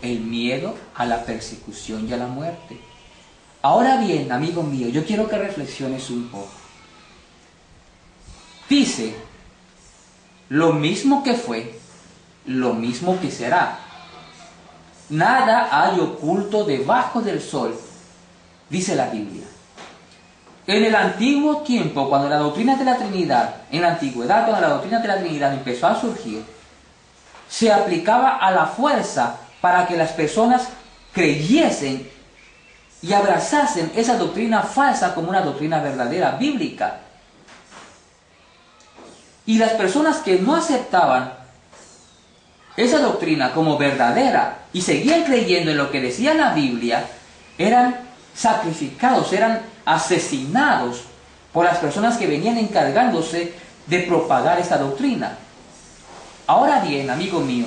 El miedo a la persecución y a la muerte. Ahora bien, amigo mío, yo quiero que reflexiones un poco. Dice: lo mismo que fue, lo mismo que será. Nada hay oculto debajo del sol, dice la Biblia. En el antiguo tiempo, cuando la doctrina de la Trinidad, en la antigüedad, cuando la doctrina de la Trinidad empezó a surgir, se aplicaba a la fuerza para que las personas creyesen y abrazasen esa doctrina falsa como una doctrina verdadera, bíblica. Y las personas que no aceptaban esa doctrina como verdadera y seguían creyendo en lo que decía la Biblia, eran sacrificados, eran asesinados por las personas que venían encargándose de propagar esta doctrina. Ahora bien, amigo mío,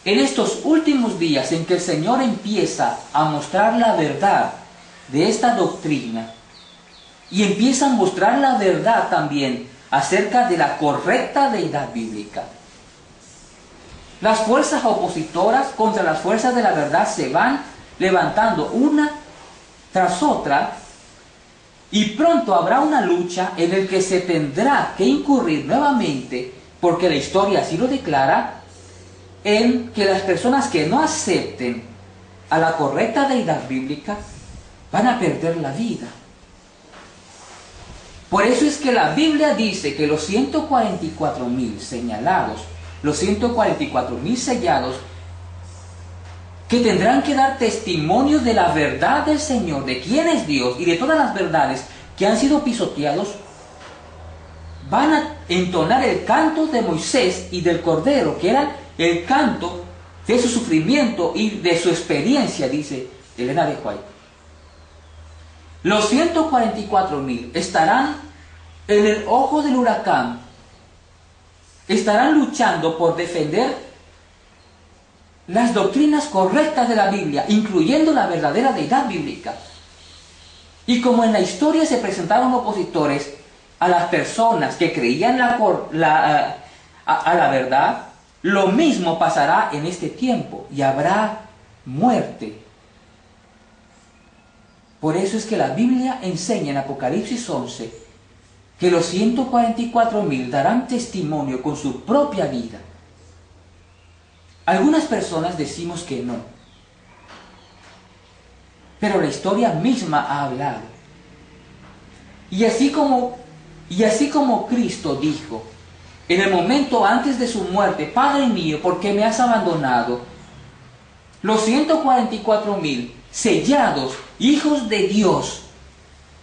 en estos últimos días en que el Señor empieza a mostrar la verdad de esta doctrina y empieza a mostrar la verdad también acerca de la correcta deidad bíblica, las fuerzas opositoras contra las fuerzas de la verdad se van levantando una tras otra, y pronto habrá una lucha en la que se tendrá que incurrir nuevamente, porque la historia así lo declara, en que las personas que no acepten a la correcta deidad bíblica van a perder la vida. Por eso es que la Biblia dice que los 144,000 señalados, los 144,000 sellados, que tendrán que dar testimonio de la verdad del Señor, de quién es Dios y de todas las verdades que han sido pisoteados, van a entonar el canto de Moisés y del Cordero, que era el canto de su sufrimiento y de su experiencia, dice Elena de White. Los 144,000 estarán en el ojo del huracán, estarán luchando por defender las doctrinas correctas de la Biblia, incluyendo la verdadera deidad bíblica. Y como en la historia se presentaron opositores a las personas que creían a la verdad, lo mismo pasará en este tiempo y habrá muerte. Por eso es que la Biblia enseña en Apocalipsis 11 que los 144,000 darán testimonio con su propia vida. Algunas personas decimos que no, pero la historia misma ha hablado. Y así como Cristo dijo en el momento antes de su muerte: Padre mío, ¿por qué me has abandonado?, los 144,000 sellados, hijos de Dios,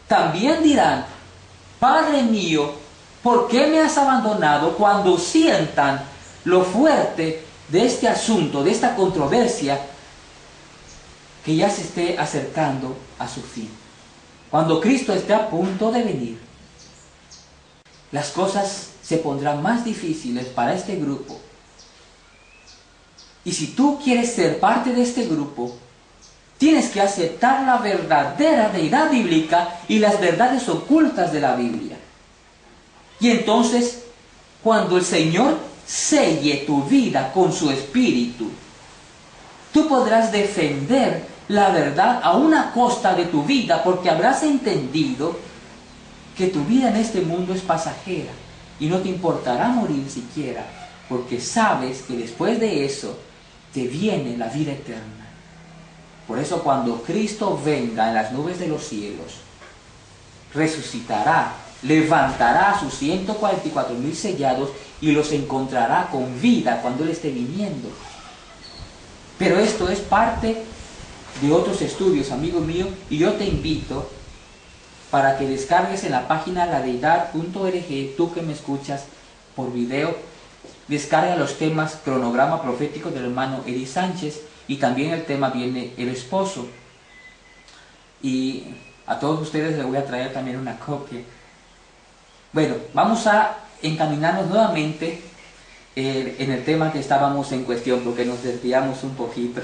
también dirán: Padre mío, ¿por qué me has abandonado?, cuando sientan lo fuerte de este asunto, de esta controversia, que ya se esté acercando a su fin. Cuando Cristo esté a punto de venir, las cosas se pondrán más difíciles para este grupo. Y si tú quieres ser parte de este grupo, tienes que aceptar la verdadera deidad bíblica y las verdades ocultas de la Biblia. Y entonces, cuando el Señor selle tu vida con su espíritu, tú podrás defender la verdad a una costa de tu vida, porque habrás entendido que tu vida en este mundo es pasajera y no te importará morir siquiera, porque sabes que después de eso te viene la vida eterna. Por eso cuando Cristo venga en las nubes de los cielos, resucitará, levantará a sus 144,000 sellados y los encontrará con vida cuando Él esté viniendo. Pero esto es parte de otros estudios, amigo mío, y yo te invito para que descargues en la página ladeidad.org, tú que me escuchas por video, descarga los temas Cronograma Profético del hermano Eri Sánchez, y también el tema Viene el Esposo. Y a todos ustedes les voy a traer también una copia. Bueno, vamos a encaminarnos nuevamente en el tema que estábamos en cuestión, porque nos desviamos un poquito.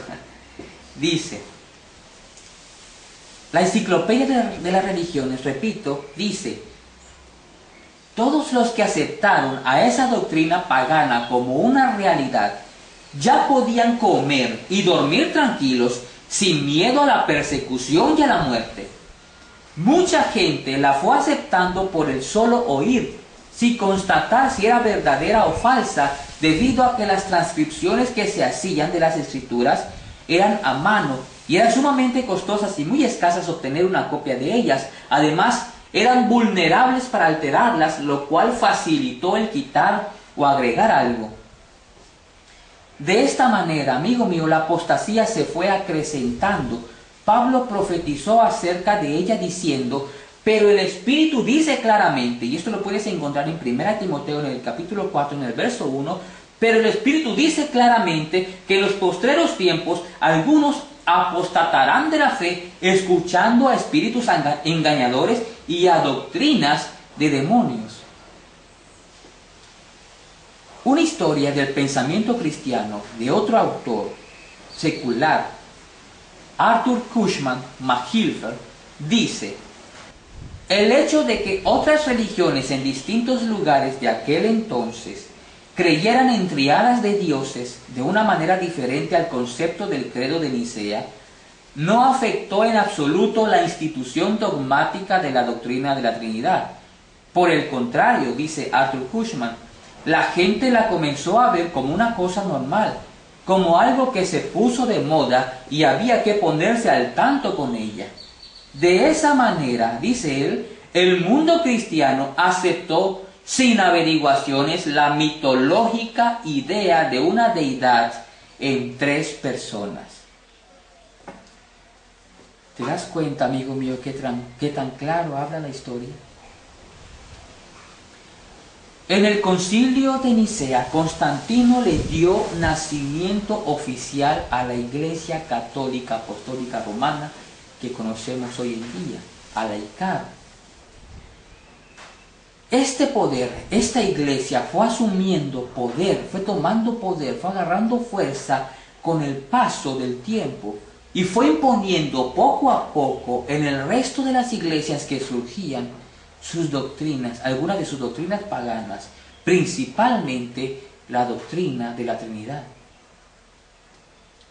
Dice, la enciclopedia de las religiones, repito, dice: todos los que aceptaron a esa doctrina pagana como una realidad ya podían comer y dormir tranquilos sin miedo a la persecución y a la muerte. Mucha gente la fue aceptando por el solo oír, sin constatar si era verdadera o falsa, debido a que las transcripciones que se hacían de las escrituras eran a mano y eran sumamente costosas y muy escasas obtener una copia de ellas. Además, eran vulnerables para alterarlas, lo cual facilitó el quitar o agregar algo. De esta manera, amigo mío, la apostasía se fue acrecentando. Pablo profetizó acerca de ella diciendo: pero el Espíritu dice claramente, y esto lo puedes encontrar en 1 Timoteo en el capítulo 4, en el verso 1, pero el Espíritu dice claramente que en los postreros tiempos algunos apostatarán de la fe, escuchando a espíritus engañadores y a doctrinas de demonios. Una historia del pensamiento cristiano de otro autor secular, Arthur Cushman McIlfer, dice: el hecho de que otras religiones en distintos lugares de aquel entonces creyeran en triadas de dioses de una manera diferente al concepto del credo de Nicea no afectó en absoluto la institución dogmática de la doctrina de la Trinidad. Por el contrario, dice Arthur Cushman, la gente la comenzó a ver como una cosa normal, como algo que se puso de moda y había que ponerse al tanto con ella. De esa manera, dice él, el mundo cristiano aceptó sin averiguaciones la mitológica idea de una deidad en 3 personas. ¿Te das cuenta, amigo mío, qué tan claro habla la historia? En el concilio de Nicea, Constantino le dio nacimiento oficial a la Iglesia Católica Apostólica Romana que conocemos hoy en día, a la ICAR. Este poder, esta iglesia fue asumiendo poder, fue tomando poder, fue agarrando fuerza con el paso del tiempo y fue imponiendo poco a poco en el resto de las iglesias que surgían sus doctrinas, algunas de sus doctrinas paganas, principalmente la doctrina de la Trinidad.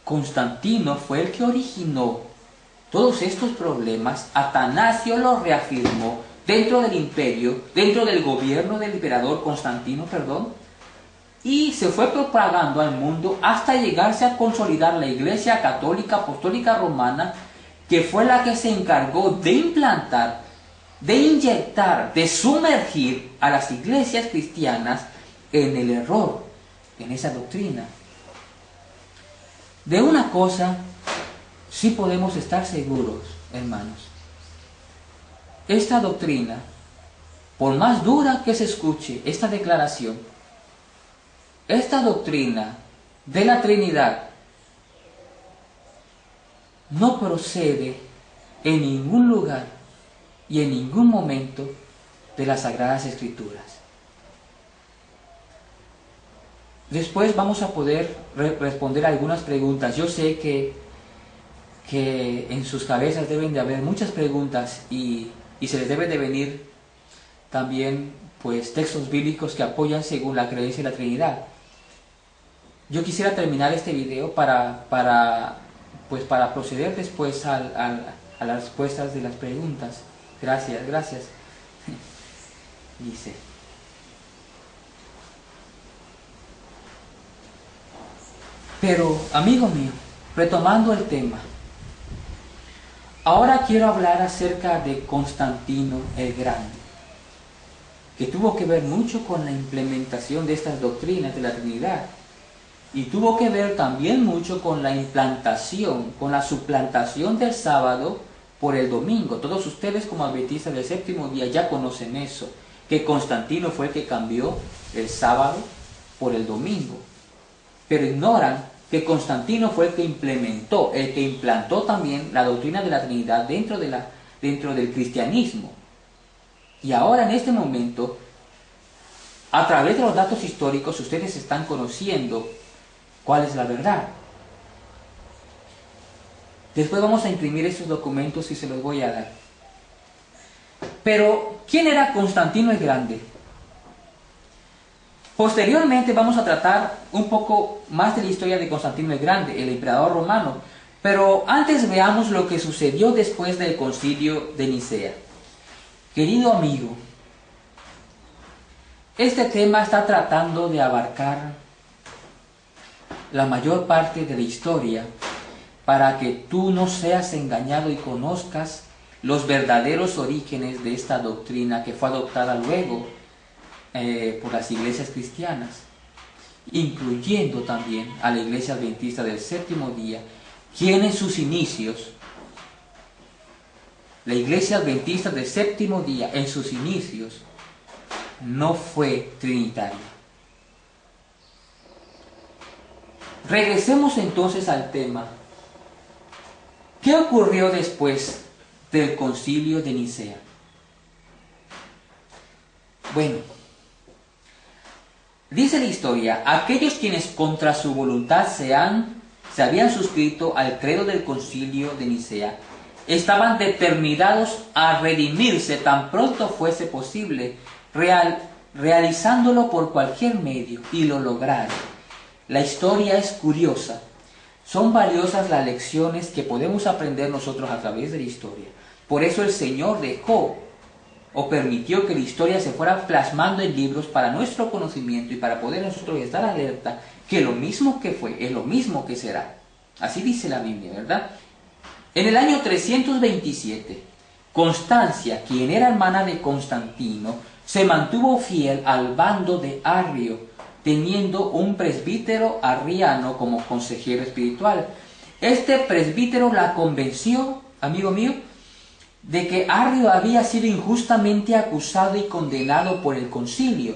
Constantino fue el que originó todos estos problemas. Atanasio los reafirmó dentro del imperio, dentro del gobierno del emperador Constantino, y se fue propagando al mundo hasta llegarse a consolidar la Iglesia Católica Apostólica Romana, que fue la que se encargó de implantar, de inyectar, de sumergir a las iglesias cristianas en el error, en esa doctrina. De una cosa sí podemos estar seguros, hermanos. Esta doctrina, por más dura que se escuche esta declaración, esta doctrina de la Trinidad no procede en ningún lugar y en ningún momento de las Sagradas Escrituras. Después vamos a poder responder algunas preguntas. Yo sé que en sus cabezas deben de haber muchas preguntas y se les debe de venir también pues textos bíblicos que apoyan según la creencia de la Trinidad. Yo quisiera terminar este video para proceder después a las respuestas de las preguntas. Gracias. Dice: pero, amigo mío, retomando el tema, ahora quiero hablar acerca de Constantino el Grande, que tuvo que ver mucho con la implementación de estas doctrinas de la Trinidad, y tuvo que ver también mucho con la implantación, con la suplantación del sábado por el domingo. Todos ustedes como adventistas del séptimo día ya conocen eso, que Constantino fue el que cambió el sábado por el domingo. Pero ignoran que Constantino fue el que implementó, el que implantó también la doctrina de la Trinidad dentro del cristianismo. Y ahora en este momento, a través de los datos históricos, ustedes están conociendo cuál es la verdad. Después vamos a imprimir esos documentos y se los voy a dar. Pero, ¿quién era Constantino el Grande? Posteriormente vamos a tratar un poco más de la historia de Constantino el Grande, el emperador romano. Pero antes veamos lo que sucedió después del concilio de Nicea. Querido amigo, este tema está tratando de abarcar la mayor parte de la historia para que tú no seas engañado y conozcas los verdaderos orígenes de esta doctrina que fue adoptada luego por las iglesias cristianas, incluyendo también a la iglesia adventista del séptimo día, quien en sus inicios, la iglesia adventista del séptimo día en sus inicios no fue trinitaria. Regresemos entonces al tema. ¿Qué ocurrió después del concilio de Nicea? Bueno, dice la historia, aquellos quienes contra su voluntad se habían suscrito al credo del concilio de Nicea, estaban determinados a redimirse tan pronto fuese posible, realizándolo por cualquier medio, y lo lograron. La historia es curiosa. Son valiosas las lecciones que podemos aprender nosotros a través de la historia. Por eso el Señor dejó o permitió que la historia se fuera plasmando en libros para nuestro conocimiento y para poder nosotros estar alerta que lo mismo que fue es lo mismo que será. Así dice la Biblia, ¿verdad? En el año 327, Constancia, quien era hermana de Constantino, se mantuvo fiel al bando de Arrio, teniendo un presbítero arriano como consejero espiritual. Este presbítero la convenció, amigo mío, de que Arrio había sido injustamente acusado y condenado por el concilio.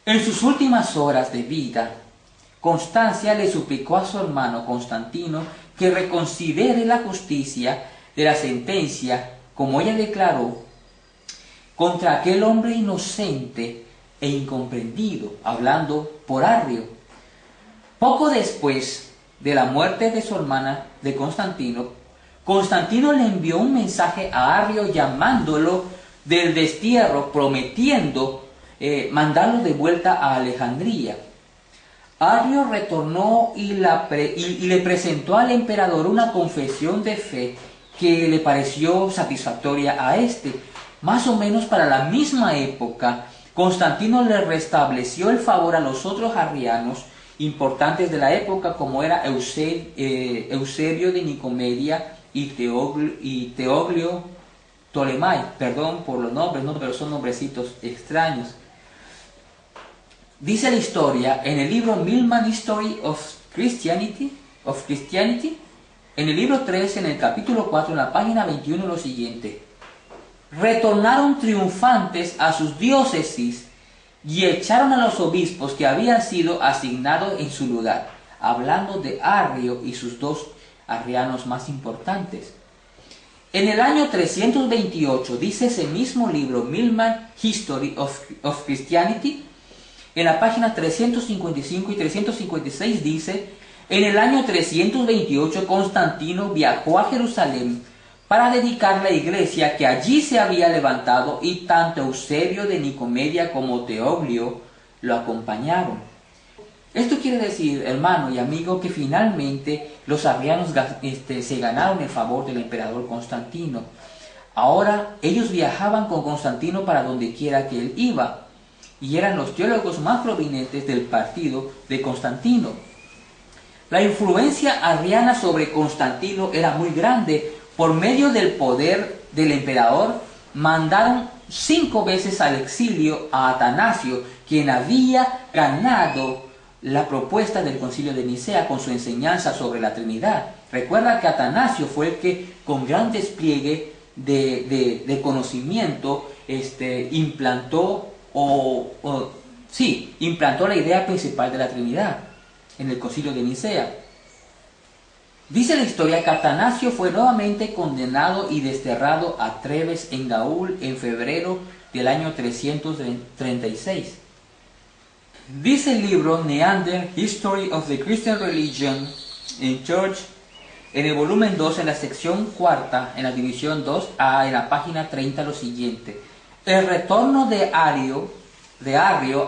En sus últimas horas de vida, Constancia le suplicó a su hermano Constantino que reconsidere la justicia de la sentencia, como ella declaró, contra aquel hombre inocente e incomprendido, hablando por Arrio. Poco después de la muerte de su hermana, de Constantino, Constantino le envió un mensaje a Arrio llamándolo del destierro, prometiendo mandarlo de vuelta a Alejandría. Arrio retornó y le presentó al emperador una confesión de fe que le pareció satisfactoria a este. Más o menos para la misma época, Constantino le restableció el favor a los otros arrianos importantes de la época, como era Eusebio de Nicomedia y Teoglio Ptolemai. Perdón por los nombres, no, pero son nombrecitos extraños. Dice la historia en el libro Milman History of Christianity, en el libro 3, en el capítulo 4, en la página 21, lo siguiente: retornaron triunfantes a sus diócesis y echaron a los obispos que habían sido asignados en su lugar, hablando de Arrio y sus dos arrianos más importantes. En el año 328, dice ese mismo libro, Milman History of Christianity, en la página 355 y 356 dice: en el año 328 Constantino viajó a Jerusalén para dedicar la iglesia que allí se había levantado, y tanto Eusebio de Nicomedia como Teoglio lo acompañaron. Esto quiere decir, hermano y amigo, que finalmente los arrianos se ganaron el favor del emperador Constantino. Ahora ellos viajaban con Constantino para donde quiera que él iba, y eran los teólogos más prominentes del partido de Constantino. La influencia arriana sobre Constantino era muy grande. Por medio del poder del emperador, mandaron 5 veces al exilio a Atanasio, quien había ganado la propuesta del Concilio de Nicea con su enseñanza sobre la Trinidad. Recuerda que Atanasio fue el que, con gran despliegue de conocimiento, implantó la idea principal de la Trinidad en el Concilio de Nicea. Dice la historia que Atanasio fue nuevamente condenado y desterrado a Treves en Gaul en febrero del año 336. Dice el libro Neander, History of the Christian Religion and Church, en el volumen 2, en la sección cuarta, en la división 2a, en la página 30, lo siguiente: el retorno de Arrio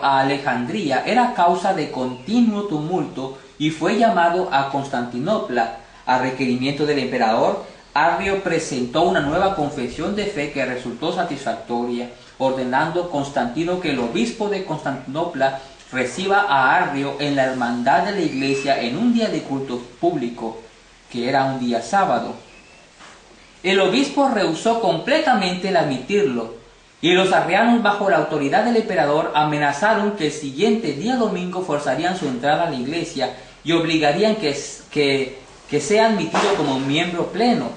a Alejandría era causa de continuo tumulto y fue llamado a Constantinopla. A requerimiento del emperador, Arrio presentó una nueva confesión de fe que resultó satisfactoria, ordenando Constantino que el obispo de Constantinopla reciba a Arrio en la hermandad de la iglesia en un día de culto público, que era un día sábado. El obispo rehusó completamente el admitirlo, y los arrianos, bajo la autoridad del emperador, amenazaron que el siguiente día domingo forzarían su entrada a la iglesia y obligarían que sea admitido como miembro pleno.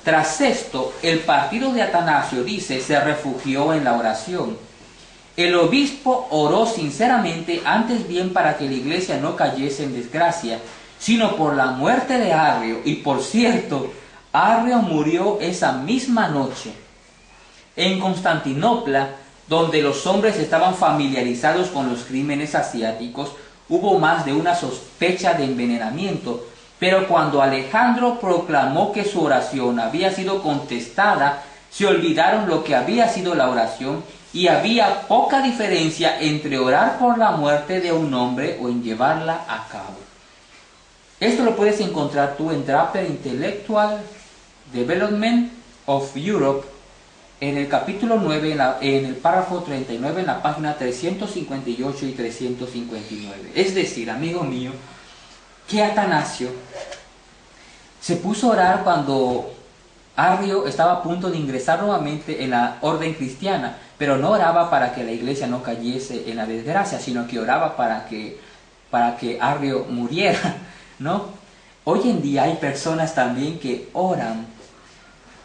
Tras esto, el partido de Atanasio, dice, se refugió en la oración. El obispo oró sinceramente, antes bien para que la iglesia no cayese en desgracia, sino por la muerte de Arrio. Y por cierto, Arrio murió esa misma noche. En Constantinopla, donde los hombres estaban familiarizados con los crímenes asiáticos, hubo más de una sospecha de envenenamiento. Pero cuando Alejandro proclamó que su oración había sido contestada, se olvidaron lo que había sido la oración, y había poca diferencia entre orar por la muerte de un hombre o en llevarla a cabo. Esto lo puedes encontrar tú en Draper Intellectual Development of Europe, en el capítulo 9, en el párrafo 39, en la página 358 y 359. Es decir, amigo mío, que Atanasio se puso a orar cuando Arrio estaba a punto de ingresar nuevamente en la orden cristiana, pero no oraba para que la iglesia no cayese en la desgracia, sino que oraba para que Arrio muriera, ¿no? Hoy en día hay personas también que oran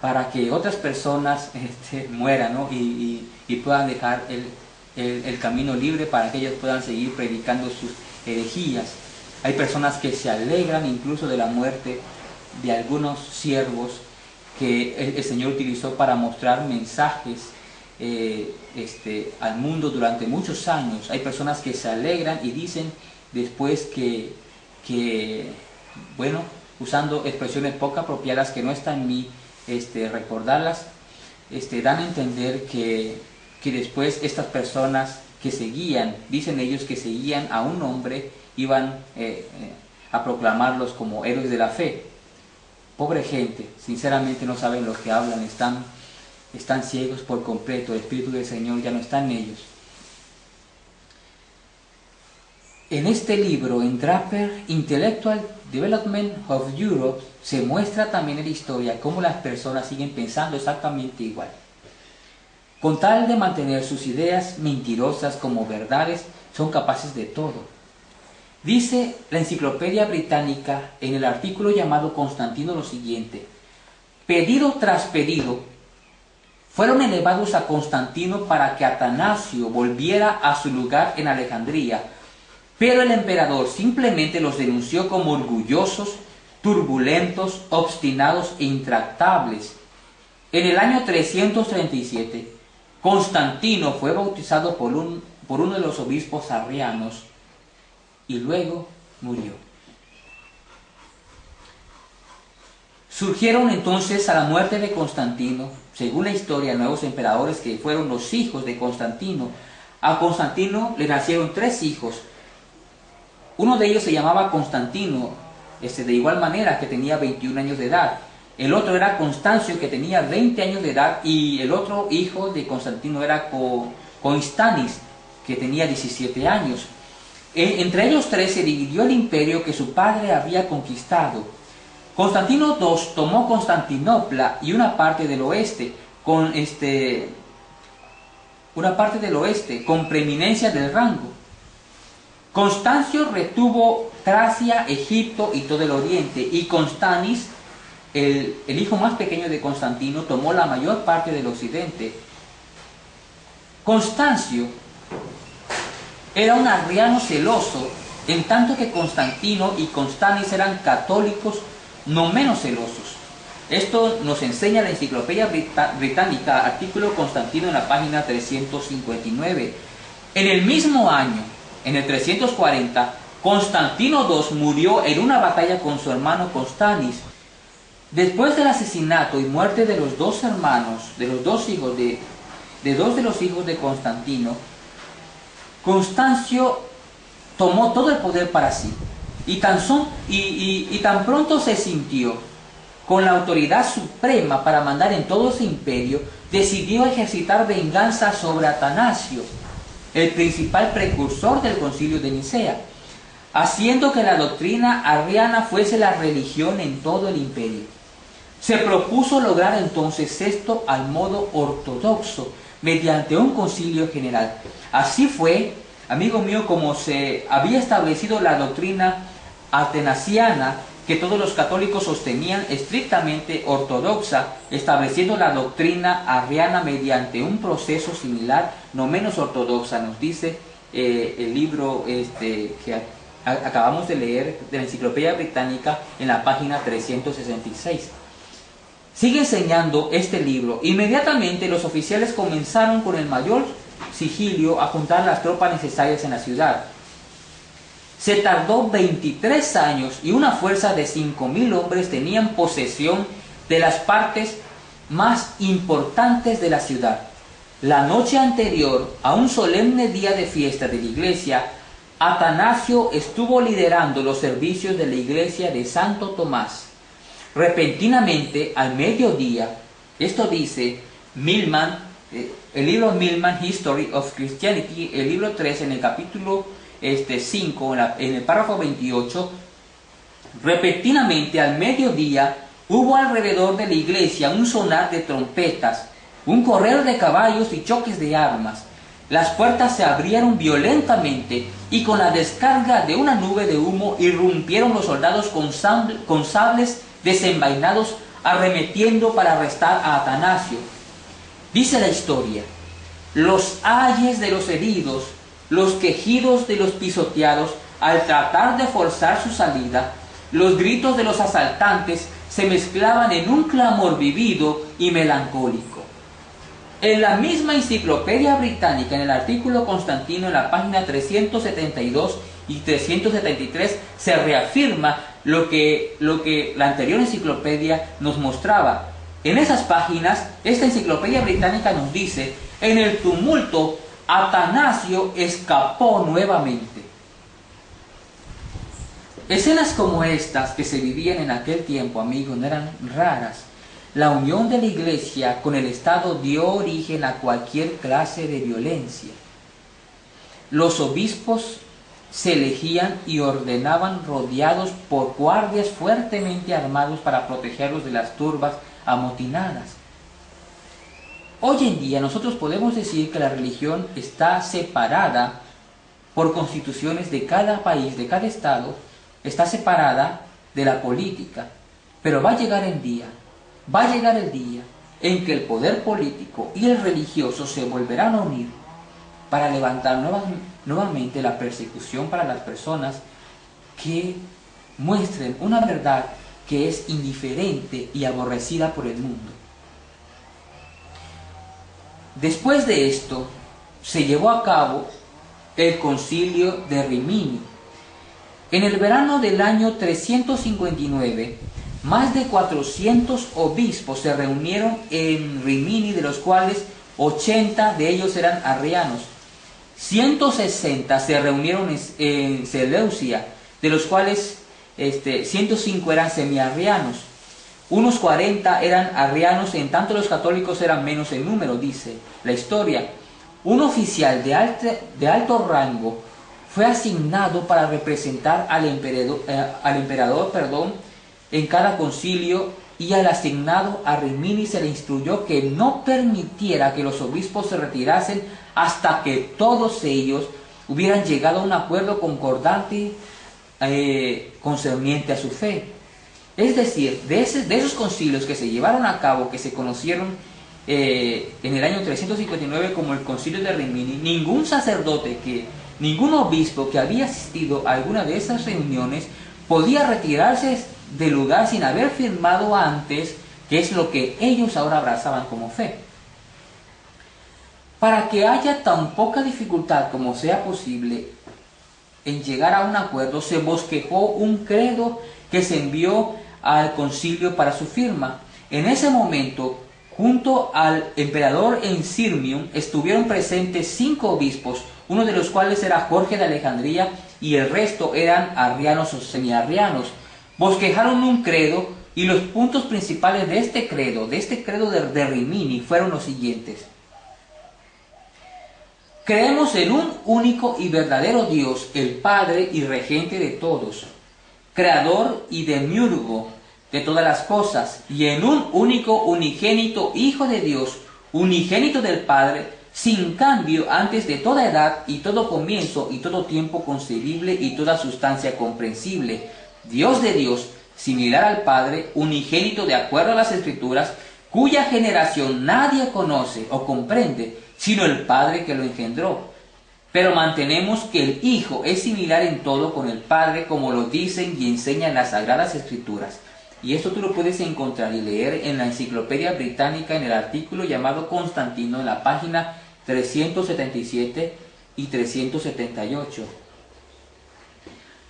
para que otras personas mueran, ¿no? y puedan dejar el camino libre para que ellos puedan seguir predicando sus herejías. Hay personas que se alegran incluso de la muerte de algunos siervos que el Señor utilizó para mostrar mensajes al mundo durante muchos años. Hay personas que se alegran y dicen después que bueno, usando expresiones poco apropiadas que no está en mí recordarlas, dan a entender que después estas personas que seguían, dicen ellos que seguían a un hombre, iban a proclamarlos como héroes de la fe. Pobre gente, sinceramente no saben lo que hablan, están ciegos por completo, el Espíritu del Señor ya no está en ellos. En este libro, en Draper Intellectual Development of Europe, se muestra también en la historia cómo las personas siguen pensando exactamente igual. Con tal de mantener sus ideas mentirosas como verdades, son capaces de todo. Dice la Enciclopedia Británica en el artículo llamado Constantino lo siguiente: pedido tras pedido fueron elevados a Constantino para que Atanasio volviera a su lugar en Alejandría, pero el emperador simplemente los denunció como orgullosos, turbulentos, obstinados e intractables. En el año 337, Constantino fue bautizado por uno de los obispos arrianos y luego murió. Surgieron entonces a la muerte de Constantino, según la historia, nuevos emperadores que fueron los hijos de Constantino. A Constantino le nacieron 3 hijos. Uno de ellos se llamaba Constantino, de igual manera, que tenía 21 años de edad. El otro era Constancio, que tenía 20 años de edad, y el otro hijo de Constantino era Constanis, que tenía 17 años. Entre ellos 3 se dividió el imperio que su padre había conquistado. Constantino II tomó Constantinopla y una parte del oeste, con preeminencia del rango. Constancio retuvo Tracia, Egipto y todo el oriente, y Constanis, el hijo más pequeño de Constantino, tomó la mayor parte del occidente. Constancio era un arriano celoso, en tanto que Constantino y Constanis eran católicos no menos celosos. Esto nos enseña la Enciclopedia Británica, artículo Constantino en la página 359. En el mismo año, en el 340, Constantino II murió en una batalla con su hermano Constanis. Después del asesinato y muerte de los dos hermanos, de dos de los hijos de Constantino, Constancio tomó todo el poder para sí, y tan pronto se sintió con la autoridad suprema para mandar en todo ese imperio, decidió ejercitar venganza sobre Atanasio, el principal precursor del Concilio de Nicea, haciendo que la doctrina arriana fuese la religión en todo el imperio. Se propuso lograr entonces esto al modo ortodoxo, mediante un concilio general. Así fue, amigo mío, como se había establecido la doctrina atanasiana, que todos los católicos sostenían estrictamente ortodoxa, estableciendo la doctrina arriana mediante un proceso similar, no menos ortodoxa, nos dice el libro que acabamos de leer de la Enciclopedia Británica en la página 366. Sigue enseñando este libro. Inmediatamente los oficiales comenzaron con el mayor sigilio a juntar las tropas necesarias en la ciudad. Se tardó 23 años y una fuerza de 5.000 hombres tenían posesión de las partes más importantes de la ciudad. La noche anterior a un solemne día de fiesta de la iglesia, Atanasio estuvo liderando los servicios de la iglesia de Santo Tomás. Repentinamente, al mediodía, esto dice Milman, el libro Milman, History of Christianity, el libro 3, en el capítulo 5, en el párrafo 28, repentinamente al mediodía hubo alrededor de la iglesia un sonar de trompetas, un correr de caballos y choques de armas. Las puertas se abrieron violentamente y con la descarga de una nube de humo irrumpieron los soldados con sables desenvainados, arremetiendo para arrestar a Atanasio. Dice la historia: los ayes de los heridos, los quejidos de los pisoteados al tratar de forzar su salida, los gritos de los asaltantes se mezclaban en un clamor vivido y melancólico. En la misma Enciclopedia Británica, en el artículo Constantino, en la página 372 y 373, se reafirma lo que la anterior enciclopedia nos mostraba. En esas páginas, esta Enciclopedia Británica nos dice: en el tumulto, Atanasio escapó nuevamente. Escenas como estas que se vivían en aquel tiempo, amigos, no eran raras. La unión de la iglesia con el Estado dio origen a cualquier clase de violencia. Los obispos se elegían y ordenaban rodeados por guardias fuertemente armados para protegerlos de las turbas amotinadas. Hoy en día nosotros podemos decir que la religión está separada por constituciones de cada país, de cada estado, está separada de la política. Pero va a llegar el día en que el poder político y el religioso se volverán a unir para levantar nuevamente la persecución para las personas que muestren una verdad que es indiferente y aborrecida por el mundo. Después de esto, se llevó a cabo el concilio de Rimini. En el verano del año 359, más de 400 obispos se reunieron en Rimini, de los cuales 80 de ellos eran arrianos. 160 se reunieron en Seleucia, de los cuales 105 eran semiarrianos. Unos 40 eran arrianos, en tanto los católicos eran menos en número, dice la historia. Un oficial de alto rango fue asignado para representar al emperador, en cada concilio, y al asignado a Rimini se le instruyó que no permitiera que los obispos se retirasen hasta que todos ellos hubieran llegado a un acuerdo concordante concerniente a su fe. Es decir, de esos concilios que se llevaron a cabo, que se conocieron en el año 359 como el Concilio de Rimini, ningún obispo que había asistido a alguna de esas reuniones podía retirarse del lugar sin haber firmado antes, que es lo que ellos ahora abrazaban como fe. Para que haya tan poca dificultad como sea posible en llegar a un acuerdo, se bosquejó un credo que se envió al concilio para su firma. En ese momento, junto al emperador en Sirmium, estuvieron presentes 5 obispos, uno de los cuales era Jorge de Alejandría y el resto eran arrianos o semiarrianos. Bosquejaron un credo y los puntos principales de este credo de Rimini, fueron los siguientes. Creemos en un único y verdadero Dios, el Padre y regente de todos, creador y demiurgo de todas las cosas, y en un único unigénito Hijo de Dios, unigénito del Padre, sin cambio antes de toda edad y todo comienzo y todo tiempo concebible y toda sustancia comprensible, Dios de Dios, similar al Padre, unigénito de acuerdo a las Escrituras, cuya generación nadie conoce o comprende, sino el Padre que lo engendró. Pero mantenemos que el Hijo es similar en todo con el Padre, como lo dicen y enseñan las Sagradas Escrituras. Y esto tú lo puedes encontrar y leer en la Enciclopedia Británica en el artículo llamado Constantino, en la página 377 y 378.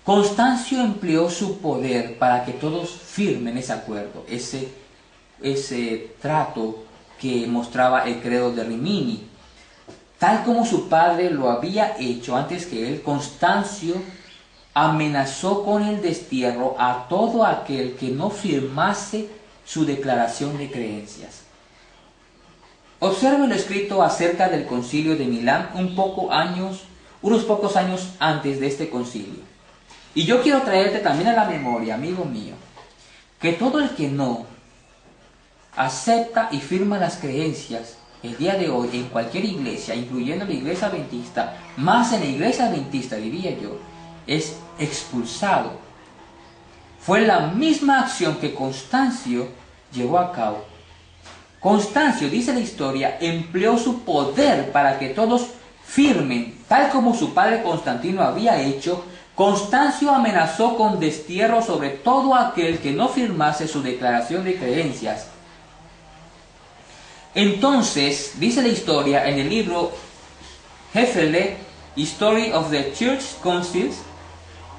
Constancio empleó su poder para que todos firmen ese acuerdo, ese trato que mostraba el credo de Rimini. Tal como su padre lo había hecho antes que él, Constancio amenazó con el destierro a todo aquel que no firmase su declaración de creencias. Observe lo escrito acerca del concilio de Milán unos pocos años antes de este concilio. Y yo quiero traerte también a la memoria, amigo mío, que todo el que no acepta y firma las creencias el día de hoy en cualquier iglesia, incluyendo la iglesia adventista, más en la iglesia adventista diría yo, es expulsado. Fue la misma acción que Constancio llevó a cabo. Constancio, dice la historia, empleó su poder para que todos firmen, tal como su padre Constantino había hecho. Constancio amenazó con destierro sobre todo aquel que no firmase su declaración de creencias. Entonces, dice la historia en el libro Hefele, History of the Church Councils,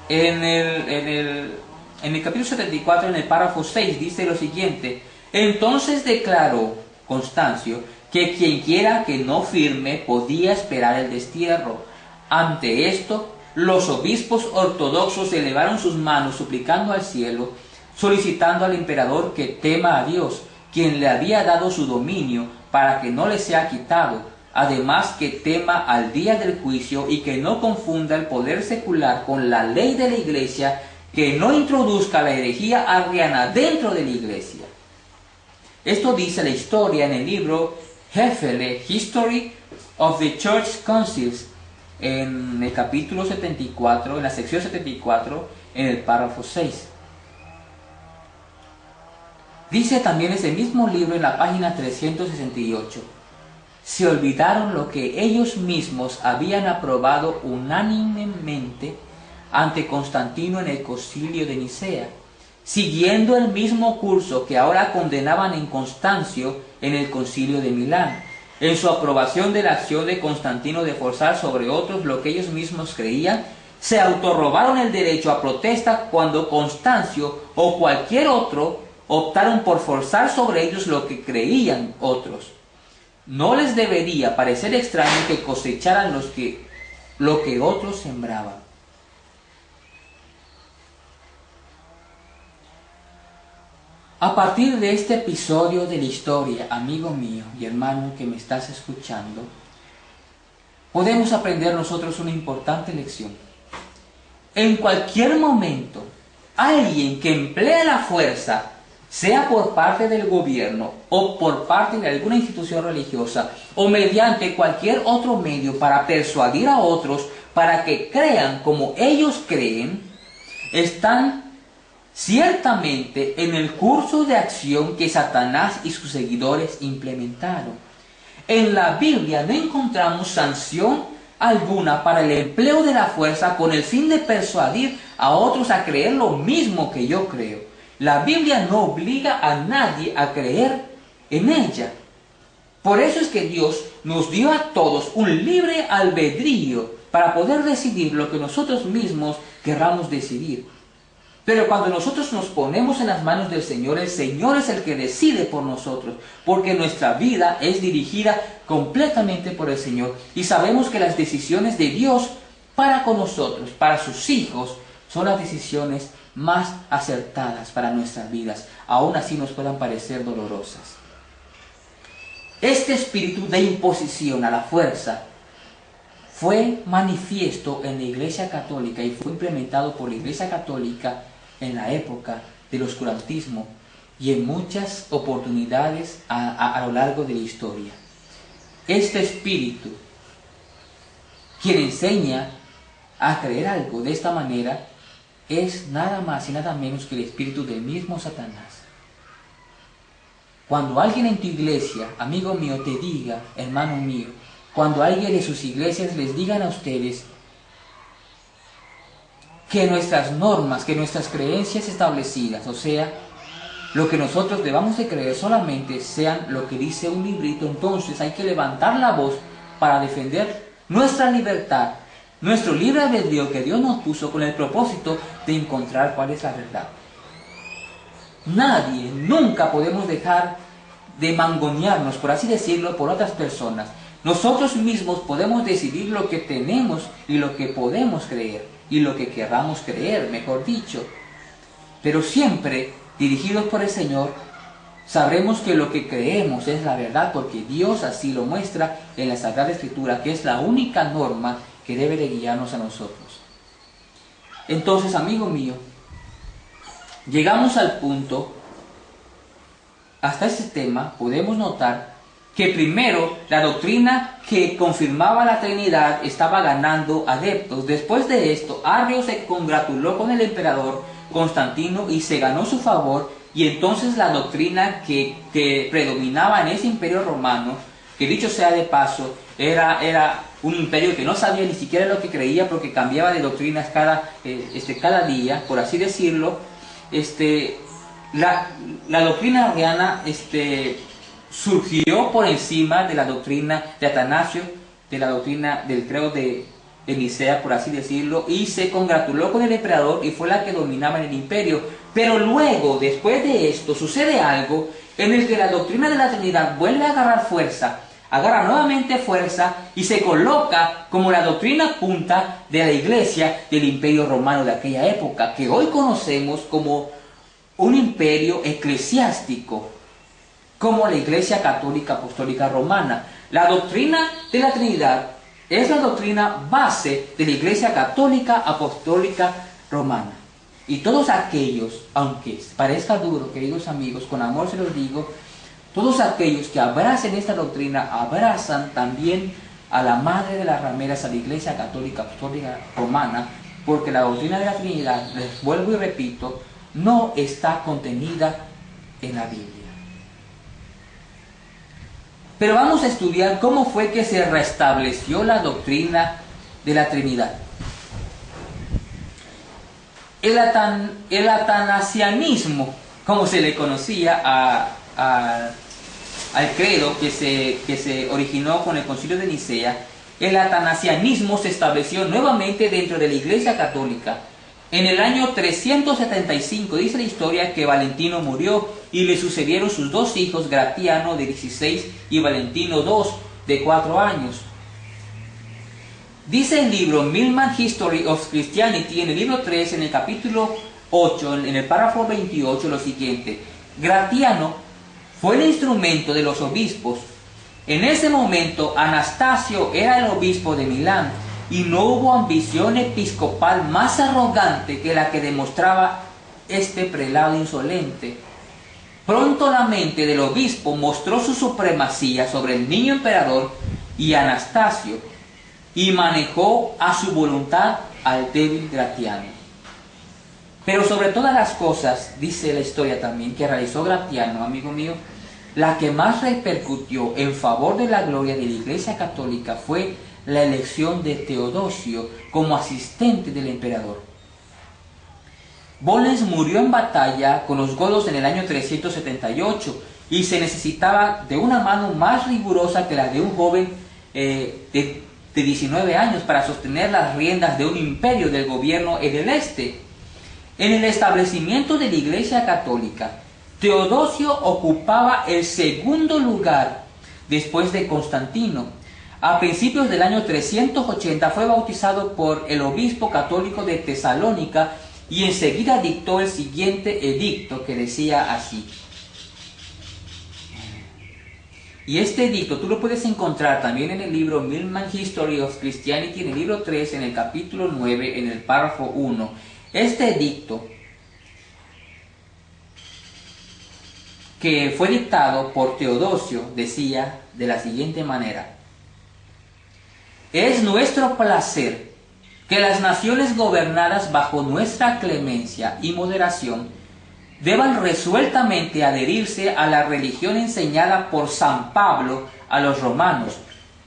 en el capítulo 74, en el párrafo 6, dice lo siguiente: entonces declaró Constancio que quienquiera que no firme podía esperar el destierro. Ante esto, los obispos ortodoxos elevaron sus manos suplicando al cielo, solicitando al emperador que tema a Dios, quien le había dado su dominio, para que no le sea quitado, además que tema al día del juicio y que no confunda el poder secular con la ley de la iglesia, que no introduzca la herejía arriana dentro de la iglesia. Esto dice la historia en el libro Hefele, History of the Church Councils, en el capítulo 74, en la sección 74, en el párrafo 6. Dice también ese mismo libro en la página 368, se olvidaron lo que ellos mismos habían aprobado unánimemente ante Constantino en el concilio de Nicea, siguiendo el mismo curso que ahora condenaban en Constancio en el concilio de Milán, en su aprobación de la acción de Constantino de forzar sobre otros lo que ellos mismos creían. Se autorrobaron el derecho a protesta cuando Constancio o cualquier otro optaron por forzar sobre ellos lo que creían otros. No les debería parecer extraño que cosecharan lo que otros sembraban. A partir de este episodio de la historia, amigo mío y hermano que me estás escuchando, podemos aprender nosotros una importante lección. En cualquier momento, alguien que emplee la fuerza, sea por parte del gobierno o por parte de alguna institución religiosa o mediante cualquier otro medio para persuadir a otros para que crean como ellos creen, están ciertamente en el curso de acción que Satanás y sus seguidores implementaron. En la Biblia no encontramos sanción alguna para el empleo de la fuerza con el fin de persuadir a otros a creer lo mismo que yo creo. La Biblia no obliga a nadie a creer en ella. Por eso es que Dios nos dio a todos un libre albedrío para poder decidir lo que nosotros mismos querramos decidir. Pero cuando nosotros nos ponemos en las manos del Señor, el Señor es el que decide por nosotros, porque nuestra vida es dirigida completamente por el Señor. Y sabemos que las decisiones de Dios para con nosotros, para sus hijos, son las decisiones más acertadas para nuestras vidas, aún así nos puedan parecer dolorosas. Este espíritu de imposición a la fuerza fue manifiesto en la Iglesia Católica y fue implementado por la Iglesia Católica en la época del oscurantismo y en muchas oportunidades a lo largo de la historia. Este espíritu, quien enseña a creer algo de esta manera, es nada más y nada menos que el espíritu del mismo Satanás. Cuando alguien en tu iglesia, amigo mío, te diga, hermano mío, cuando alguien de sus iglesias les digan a ustedes que nuestras normas, que nuestras creencias establecidas, o sea, lo que nosotros debamos de creer solamente sean lo que dice un librito, entonces hay que levantar la voz para defender nuestra libertad, nuestro libre albedrío que Dios nos puso con el propósito de encontrar cuál es la verdad. Nadie, nunca podemos dejar de mangonearnos, por así decirlo, por otras personas. Nosotros mismos podemos decidir lo que tenemos y lo que podemos creer, y lo que querramos creer, mejor dicho. Pero siempre, dirigidos por el Señor, sabremos que lo que creemos es la verdad, porque Dios así lo muestra en la Sagrada Escritura, que es la única norma que debe de guiarnos a nosotros. Entonces, amigo mío, llegamos al punto, hasta este tema, podemos notar que primero la doctrina que confirmaba la Trinidad estaba ganando adeptos. Después de esto, Arrio se congratuló con el emperador Constantino y se ganó su favor, y entonces la doctrina que predominaba en ese imperio romano, que dicho sea de paso, era un imperio que no sabía ni siquiera lo que creía, porque cambiaba de doctrinas cada día, por así decirlo. La doctrina arriana surgió por encima de la doctrina de Atanasio, de la doctrina del credo de Nicea, por así decirlo, y se congratuló con el emperador y fue la que dominaba en el imperio. Pero luego, después de esto, sucede algo en el que la doctrina de la Trinidad vuelve a agarrar fuerza, agarra nuevamente fuerza y se coloca como la doctrina punta de la iglesia del imperio romano de aquella época, que hoy conocemos como un imperio eclesiástico, como la Iglesia Católica Apostólica Romana. La doctrina de la Trinidad es la doctrina base de la Iglesia Católica Apostólica Romana. Y todos aquellos, aunque parezca duro, queridos amigos, con amor se los digo, todos aquellos que abracen esta doctrina, abrazan también a la madre de las rameras, a la Iglesia Católica Apostólica Romana, porque la doctrina de la Trinidad, les vuelvo y repito, no está contenida en la Biblia. Pero vamos a estudiar cómo fue que se restableció la doctrina de la Trinidad. El atanasianismo, como se le conocía al credo que se originó con el Concilio de Nicea, el atanasianismo se estableció nuevamente dentro de la Iglesia Católica. En el año 375 dice la historia que Valentino murió y le sucedieron sus dos hijos, Gratiano de 16 y Valentino II de 4 años. Dice el libro Milman History of Christianity, en el libro 3, en el capítulo 8, en el párrafo 28, lo siguiente: Gratiano fue el instrumento de los obispos. En ese momento Anastasio era el obispo de Milán, y no hubo ambición episcopal más arrogante que la que demostraba este prelado insolente. Pronto la mente del obispo mostró su supremacía sobre el niño emperador y Anastasio, y manejó a su voluntad al débil Gratiano. Pero sobre todas las cosas, dice la historia también, que realizó Gratiano, amigo mío, la que más repercutió en favor de la gloria de la Iglesia Católica fue la elección de Teodosio como asistente del emperador. Volens murió en batalla con los godos en el año 378 y se necesitaba de una mano más rigurosa que la de un joven de 19 años para sostener las riendas de un imperio del gobierno en el este. En el establecimiento de la Iglesia Católica, Teodosio ocupaba el segundo lugar después de Constantino. A principios del año 380 fue bautizado por el obispo católico de Tesalónica y enseguida dictó el siguiente edicto que decía así. Y este edicto tú lo puedes encontrar también en el libro Milman History of Christianity, en el libro 3, en el capítulo 9, en el párrafo 1. Este edicto, que fue dictado por Teodosio, decía de la siguiente manera: es nuestro placer que las naciones gobernadas bajo nuestra clemencia y moderación deban resueltamente adherirse a la religión enseñada por San Pablo a los romanos,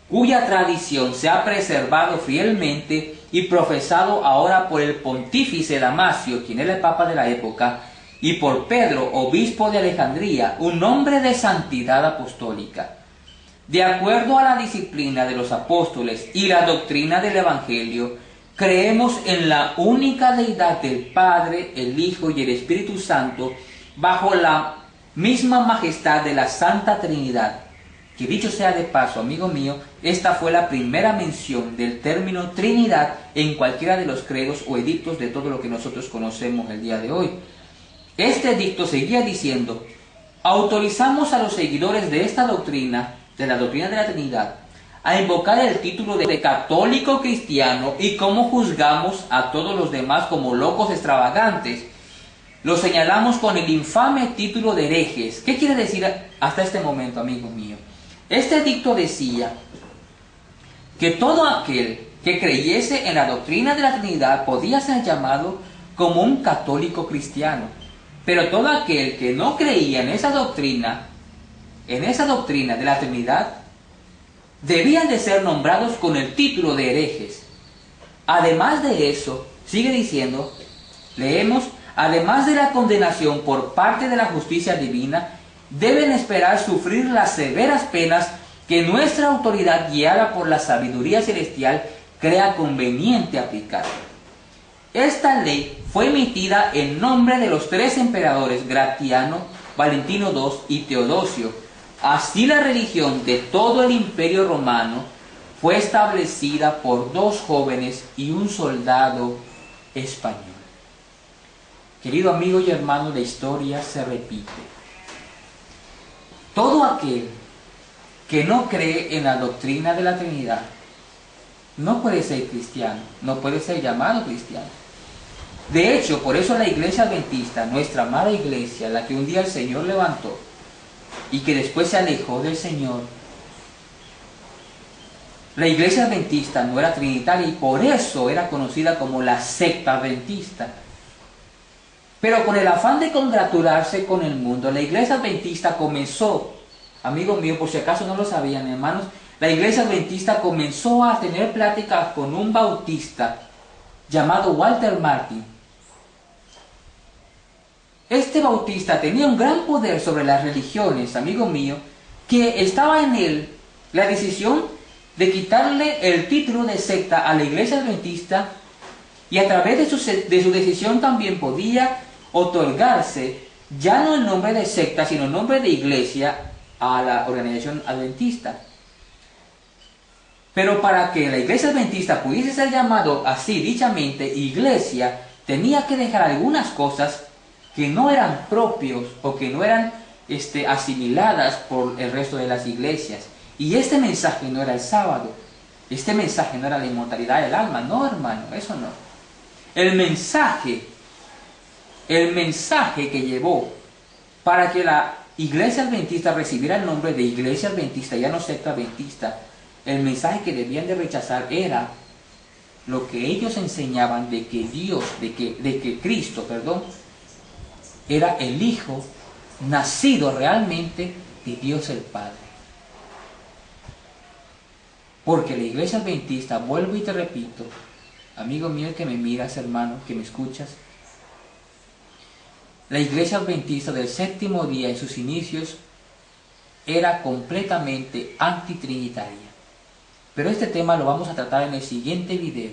cuya tradición se ha preservado fielmente y profesado ahora por el pontífice Damasio, quien era el papa de la época, y por Pedro, obispo de Alejandría, un hombre de santidad apostólica. De acuerdo a la disciplina de los apóstoles y la doctrina del Evangelio, creemos en la única deidad del Padre, el Hijo y el Espíritu Santo, bajo la misma majestad de la Santa Trinidad. Que dicho sea de paso, amigo mío, esta fue la primera mención del término Trinidad en cualquiera de los credos o edictos de todo lo que nosotros conocemos el día de hoy. Este edicto seguía diciendo: autorizamos a los seguidores de esta doctrina, de la doctrina de la Trinidad, a invocar el título de católico cristiano, y como juzgamos a todos los demás como locos extravagantes, los señalamos con el infame título de herejes. ¿Qué quiere decir hasta este momento, amigo mío? Este edicto decía que todo aquel que creyese en la doctrina de la Trinidad podía ser llamado como un católico cristiano, pero todo aquel que no creía en esa doctrina de la Trinidad, debían de ser nombrados con el título de herejes. Además de eso, sigue diciendo, leemos: además de la condenación por parte de la justicia divina, deben esperar sufrir las severas penas que nuestra autoridad, guiada por la sabiduría celestial, crea conveniente aplicar. Esta ley fue emitida en nombre de los tres emperadores Gratiano, Valentino II y Teodosio. Así la religión de todo el imperio romano fue establecida por dos jóvenes y un soldado español. Querido amigo y hermano, la historia se repite. Todo aquel que no cree en la doctrina de la Trinidad no puede ser cristiano, no puede ser llamado cristiano. De hecho, por eso la Iglesia Adventista, nuestra amada Iglesia, la que un día el Señor levantó y que después se alejó del Señor, la Iglesia Adventista no era trinitaria y por eso era conocida como la secta adventista. Pero con el afán de congratularse con el mundo, la Iglesia Adventista comenzó, amigo mío, por si acaso no lo sabían, hermanos, la Iglesia Adventista comenzó a tener pláticas con un bautista llamado Walter Martin. Este bautista tenía un gran poder sobre las religiones, amigo mío, que estaba en él la decisión de quitarle el título de secta a la Iglesia Adventista, y a través de su decisión también podía otorgarse ya no el nombre de secta, sino el nombre de iglesia a la organización adventista. Pero para que la Iglesia Adventista pudiese ser llamado así, dichamente, iglesia, tenía que dejar algunas cosas que no eran propios o que no eran asimiladas por el resto de las iglesias. Y este mensaje no era el sábado, este mensaje no era la inmortalidad del alma, no, hermano, eso no. El mensaje que llevó para que la Iglesia Adventista recibiera el nombre de Iglesia Adventista, ya no secta adventista, El mensaje que debían de rechazar era lo que ellos enseñaban de que Dios, de que Cristo, perdón, era el Hijo nacido realmente de Dios el Padre. Porque la Iglesia Adventista, vuelvo y te repito, amigo mío que me miras, hermano, que me escuchas, la Iglesia Adventista del séptimo día en sus inicios era completamente antitrinitaria. Pero este tema lo vamos a tratar en el siguiente video.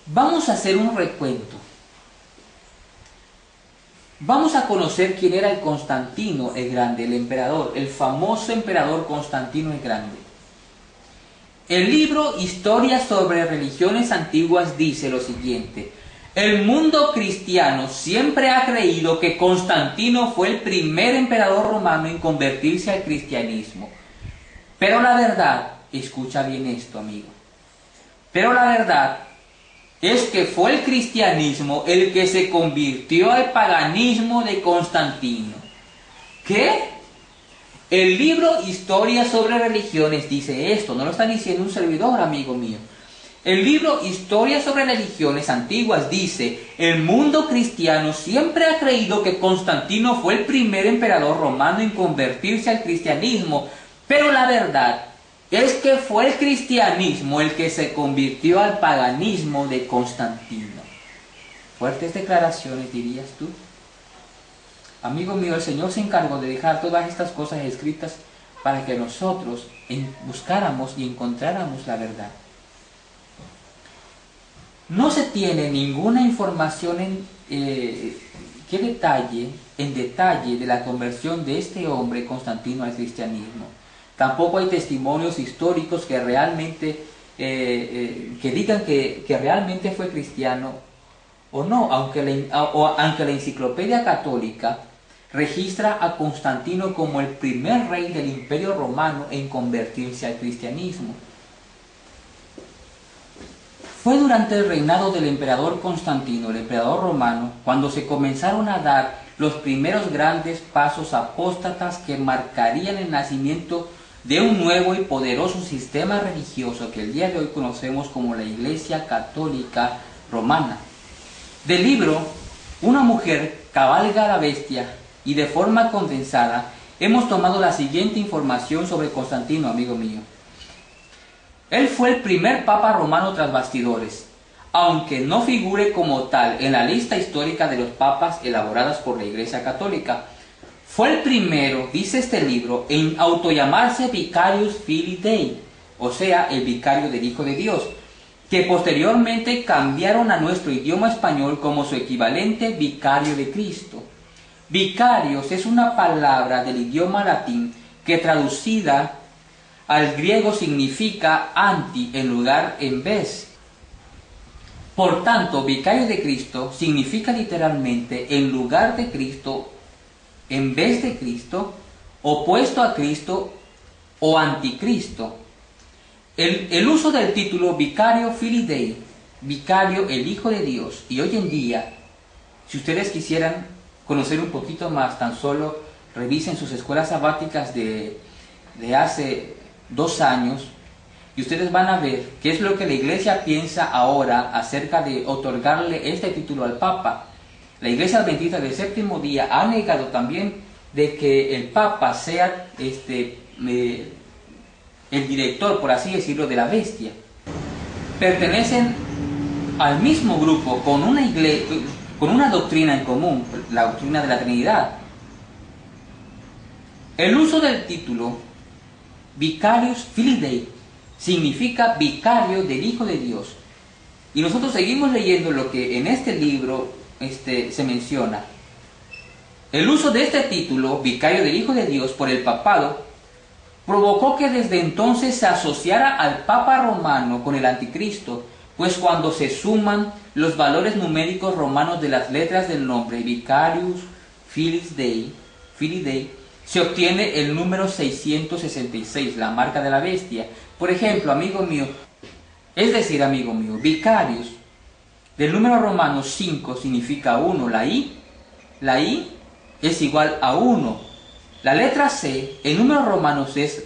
Vamos a hacer un recuento. Vamos a conocer quién era el Constantino el Grande, el emperador, el famoso emperador Constantino el Grande. El libro Historia sobre Religiones Antiguas dice lo siguiente: el mundo cristiano siempre ha creído que Constantino fue el primer emperador romano en convertirse al cristianismo. Pero la verdad, escucha bien esto, amigo, pero la verdad es que fue el cristianismo el que se convirtió al paganismo de Constantino. ¿Qué? El libro Historia sobre Religiones dice esto, no lo está diciendo un servidor, amigo mío. El libro Historia sobre Religiones Antiguas dice: el mundo cristiano siempre ha creído que Constantino fue el primer emperador romano en convertirse al cristianismo, pero la verdad es que fue el cristianismo el que se convirtió al paganismo de Constantino. Fuertes declaraciones, dirías tú. Amigo mío, el Señor se encargó de dejar todas estas cosas escritas para que nosotros buscáramos y encontráramos la verdad. No se tiene ninguna información en detalle de la conversión de este hombre Constantino al cristianismo. Tampoco hay testimonios históricos que realmente que digan que realmente fue cristiano o no, aunque la Enciclopedia Católica registra a Constantino como el primer rey del Imperio Romano en convertirse al cristianismo. Fue durante el reinado del emperador Constantino, el emperador romano, cuando se comenzaron a dar los primeros grandes pasos apóstatas que marcarían el nacimiento de un nuevo y poderoso sistema religioso que el día de hoy conocemos como la Iglesia Católica Romana. Del libro Una mujer cabalga a la bestia, y de forma condensada hemos tomado la siguiente información sobre Constantino, amigo mío. Él fue el primer papa romano tras bastidores, aunque no figure como tal en la lista histórica de los papas elaboradas por la Iglesia Católica. Fue el primero, dice este libro, en autollamarse Vicarius Filii Dei, o sea, el vicario del Hijo de Dios, que posteriormente cambiaron a nuestro idioma español como su equivalente vicario de Cristo. Vicarios es una palabra del idioma latín que traducida al griego significa anti, en lugar, en vez. Por tanto, vicario de Cristo significa literalmente en lugar de Cristo, en vez de Cristo, opuesto a Cristo o anticristo. El uso del título Vicario Filii Dei, vicario el Hijo de Dios, y hoy en día, si ustedes quisieran conocer un poquito más, tan solo revisen sus escuelas sabáticas de hace 2 años y ustedes van a ver qué es lo que la Iglesia piensa ahora acerca de otorgarle este título al Papa. La Iglesia Adventista del séptimo día ha negado también de que el Papa sea el director, por así decirlo, de la bestia. Pertenecen al mismo grupo con una doctrina en común, la doctrina de la Trinidad. El uso del título Vicarius Filii Dei significa vicario del Hijo de Dios. Y nosotros seguimos leyendo lo que en este libro se menciona. El uso de este título, vicario del Hijo de Dios, por el papado, provocó que desde entonces se asociara al Papa romano con el anticristo, pues cuando se suman los valores numéricos romanos de las letras del nombre Vicarius Filii Dei, se obtiene el número 666, la marca de la bestia. Por ejemplo, amigo mío, Vicarius, del número romano 5 significa 1, la I es igual a 1. La letra C en números romanos es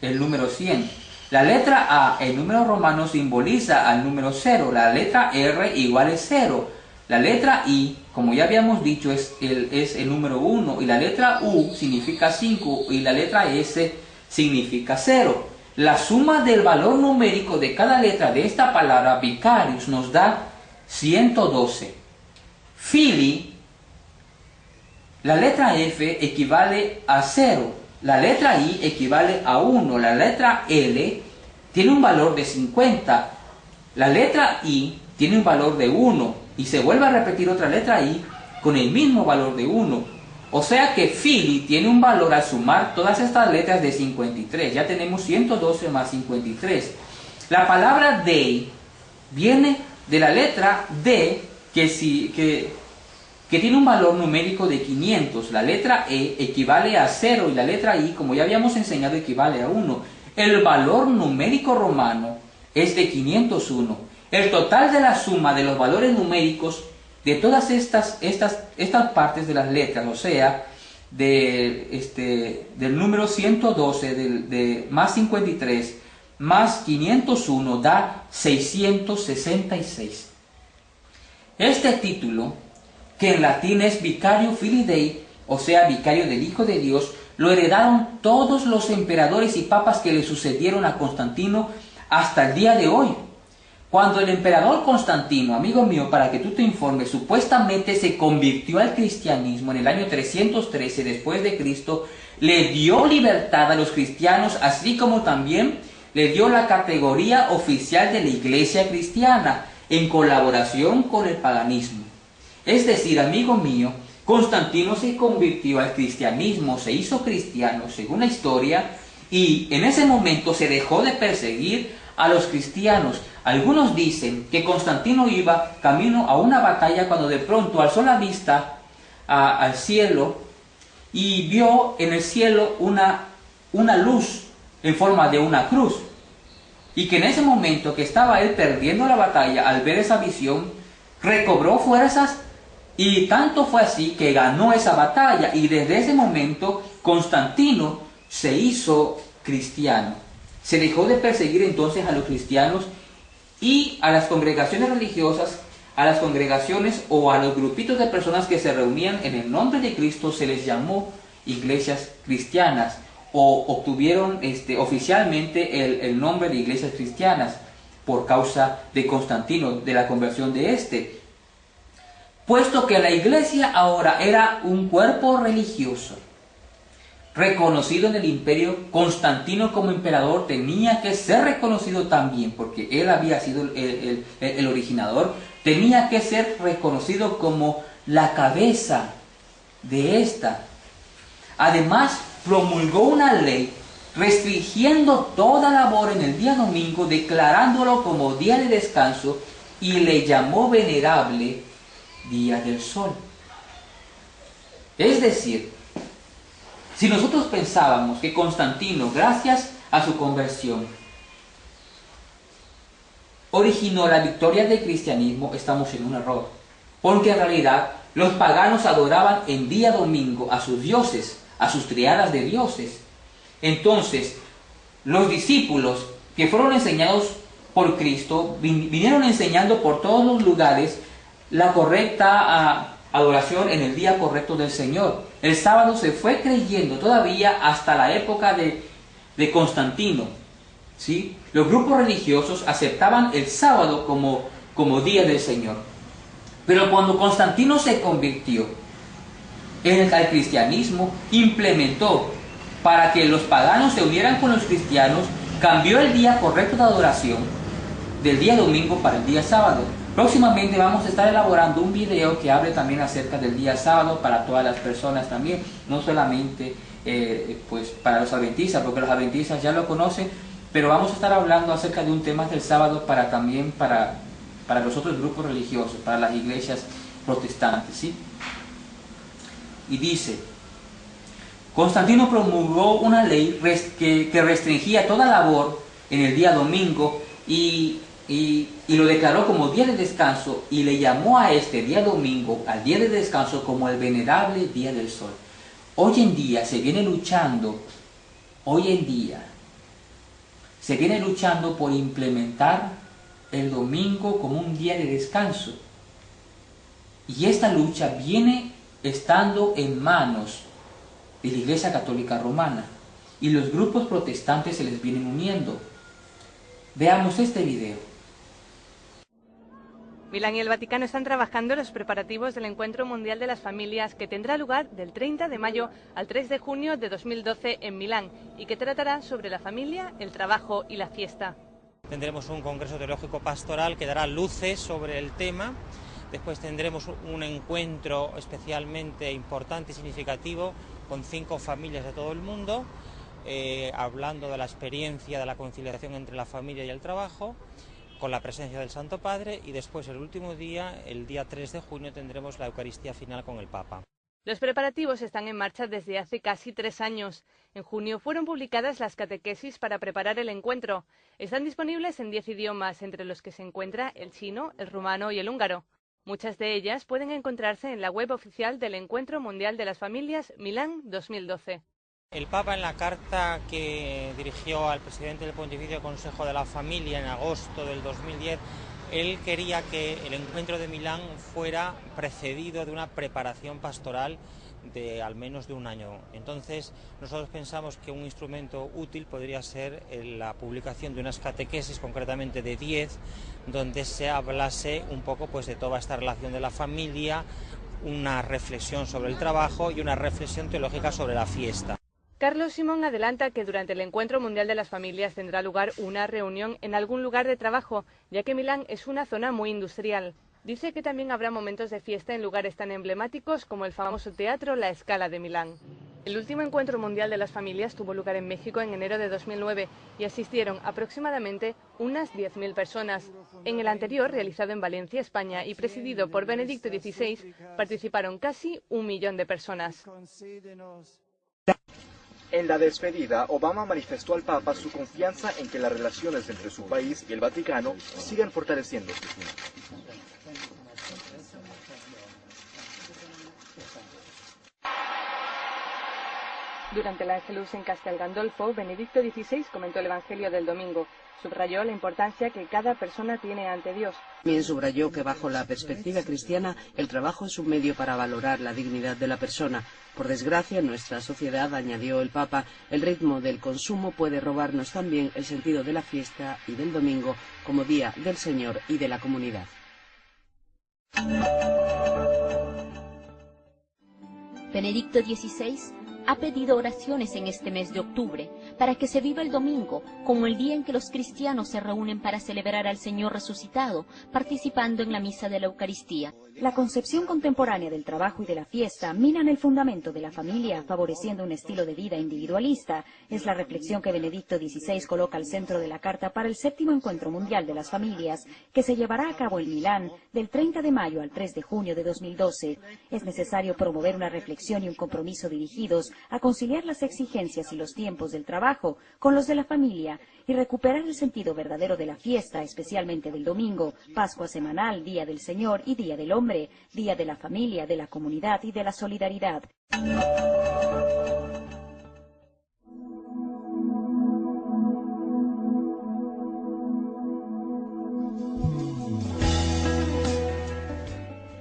el número 100. La letra A en números romanos simboliza al número 0. La letra R igual es 0. La letra I, como ya habíamos dicho, es el número 1. Y la letra U significa 5. Y la letra S significa 0. La suma del valor numérico de cada letra de esta palabra vicarius nos da 112. Fili, la letra F equivale a 0. La letra I equivale a 1. La letra L tiene un valor de 50. La letra I tiene un valor de 1. Y se vuelve a repetir otra letra I con el mismo valor de 1. O sea que Fili tiene un valor al sumar todas estas letras de 53. Ya tenemos 112 más 53. La palabra Dei viene de la letra D que tiene un valor numérico de 500. La letra E equivale a 0 y la letra I, como ya habíamos enseñado, equivale a 1. El valor numérico romano es de 501. El total de la suma de los valores numéricos de todas estas partes de las letras, o sea, del número 112 más 53 más 501 da 666. Este título, que en latín es Vicario Filii Dei, o sea, vicario del Hijo de Dios, lo heredaron todos los emperadores y papas que le sucedieron a Constantino hasta el día de hoy. Cuando el emperador Constantino, amigo mío, para que tú te informes, supuestamente se convirtió al cristianismo en el año 313 después de Cristo, le dio libertad a los cristianos, así como también le dio la categoría oficial de la iglesia cristiana, en colaboración con el paganismo. Es decir, amigo mío, Constantino se convirtió al cristianismo, se hizo cristiano, según la historia, y en ese momento se dejó de perseguir a los cristianos. Algunos dicen que Constantino iba camino a una batalla cuando de pronto alzó la vista al cielo y vio en el cielo una luz en forma de una cruz. Y que en ese momento que estaba él perdiendo la batalla, al ver esa visión, recobró fuerzas y tanto fue así que ganó esa batalla. Y desde ese momento Constantino se hizo cristiano. Se dejó de perseguir entonces a los cristianos y a las congregaciones religiosas, a las congregaciones o a los grupitos de personas que se reunían en el nombre de Cristo se les llamó iglesias cristianas o obtuvieron oficialmente el nombre de iglesias cristianas por causa de Constantino, de la conversión de este. Puesto que la iglesia ahora era un cuerpo religioso reconocido en el imperio, Constantino como emperador tenía que ser reconocido también, porque él había sido el originador, tenía que ser reconocido como la cabeza de esta. Además, promulgó una ley restringiendo toda labor en el día domingo, declarándolo como día de descanso, y le llamó venerable día del sol. Es decir, si nosotros pensábamos que Constantino, gracias a su conversión, originó la victoria del cristianismo, estamos en un error. Porque en realidad los paganos adoraban en día domingo a sus dioses, a sus triadas de dioses. Entonces, los discípulos que fueron enseñados por Cristo, vinieron enseñando por todos los lugares la correcta adoración en el día correcto del Señor. El sábado se fue creyendo todavía hasta la época de Constantino, ¿sí? Los grupos religiosos aceptaban el sábado como día del Señor. Pero cuando Constantino se convirtió al cristianismo, implementó para que los paganos se unieran con los cristianos, cambió el día correcto de adoración del día domingo para el día sábado. Próximamente vamos a estar elaborando un video que hable también acerca del día sábado para todas las personas también, no solamente pues para los adventistas, porque los adventistas ya lo conocen, pero vamos a estar hablando acerca de un tema del sábado también para los otros grupos religiosos, para las iglesias protestantes, ¿sí? Y dice, Constantino promulgó una ley que restringía toda labor en el día domingo y lo declaró como día de descanso y le llamó a este día domingo, al día de descanso, como el venerable día del sol. Hoy en día se viene luchando por implementar el domingo como un día de descanso. Y esta lucha viene estando en manos de la Iglesia Católica Romana, y los grupos protestantes se les vienen uniendo. Veamos este video. Milán y el Vaticano están trabajando en los preparativos del Encuentro Mundial de las Familias, que tendrá lugar del 30 de mayo al 3 de junio de 2012 en Milán, y que tratará sobre la familia, el trabajo y la fiesta. Tendremos un congreso teológico pastoral que dará luces sobre el tema. Después tendremos un encuentro especialmente importante y significativo con 5 familias de todo el mundo, hablando de la experiencia de la conciliación entre la familia y el trabajo, con la presencia del Santo Padre, y después el último día, el día 3 de junio, tendremos la Eucaristía final con el Papa. Los preparativos están en marcha desde hace casi 3 años. En junio fueron publicadas las catequesis para preparar el encuentro. Están disponibles en 10 idiomas, entre los que se encuentra el chino, el rumano y el húngaro. Muchas de ellas pueden encontrarse en la web oficial del Encuentro Mundial de las Familias Milán 2012. El Papa, en la carta que dirigió al presidente del Pontificio Consejo de la Familia en agosto del 2010, él quería que el encuentro de Milán fuera precedido de una preparación pastoral de al menos de un año. Entonces, nosotros pensamos que un instrumento útil podría ser la publicación de unas catequesis, concretamente de 10, donde se hablase un poco pues de toda esta relación de la familia, una reflexión sobre el trabajo y una reflexión teológica sobre la fiesta. Carlos Simón adelanta que durante el Encuentro Mundial de las Familias tendrá lugar una reunión en algún lugar de trabajo, ya que Milán es una zona muy industrial. Dice que también habrá momentos de fiesta en lugares tan emblemáticos como el famoso teatro La Scala de Milán. El último Encuentro Mundial de las Familias tuvo lugar en México en enero de 2009 y asistieron aproximadamente unas 10.000 personas. En el anterior, realizado en Valencia, España, y presidido por Benedicto XVI, participaron casi 1 millón de personas. En la despedida, Obama manifestó al Papa su confianza en que las relaciones entre su país y el Vaticano sigan fortaleciéndose. Durante la Angelus en Castel Gandolfo, Benedicto XVI comentó el Evangelio del domingo. Subrayó la importancia que cada persona tiene ante Dios. También subrayó que bajo la perspectiva cristiana, el trabajo es un medio para valorar la dignidad de la persona. Por desgracia, en nuestra sociedad, añadió el Papa, el ritmo del consumo puede robarnos también el sentido de la fiesta y del domingo como día del Señor y de la comunidad. Benedicto XVI ha pedido oraciones en este mes de octubre para que se viva el domingo como el día en que los cristianos se reúnen para celebrar al Señor resucitado, participando en la misa de la Eucaristía. La concepción contemporánea del trabajo y de la fiesta minan el fundamento de la familia, favoreciendo un estilo de vida individualista. Es la reflexión que Benedicto XVI coloca al centro de la carta para el 7º Encuentro Mundial de las Familias, que se llevará a cabo en Milán del 30 de mayo al 3 de junio de 2012. Es necesario promover una reflexión y un compromiso dirigidos a conciliar las exigencias y los tiempos del trabajo con los de la familia y recuperar el sentido verdadero de la fiesta, especialmente del domingo, Pascua semanal, Día del Señor y Día del Hombre, Día de la familia, de la comunidad y de la solidaridad.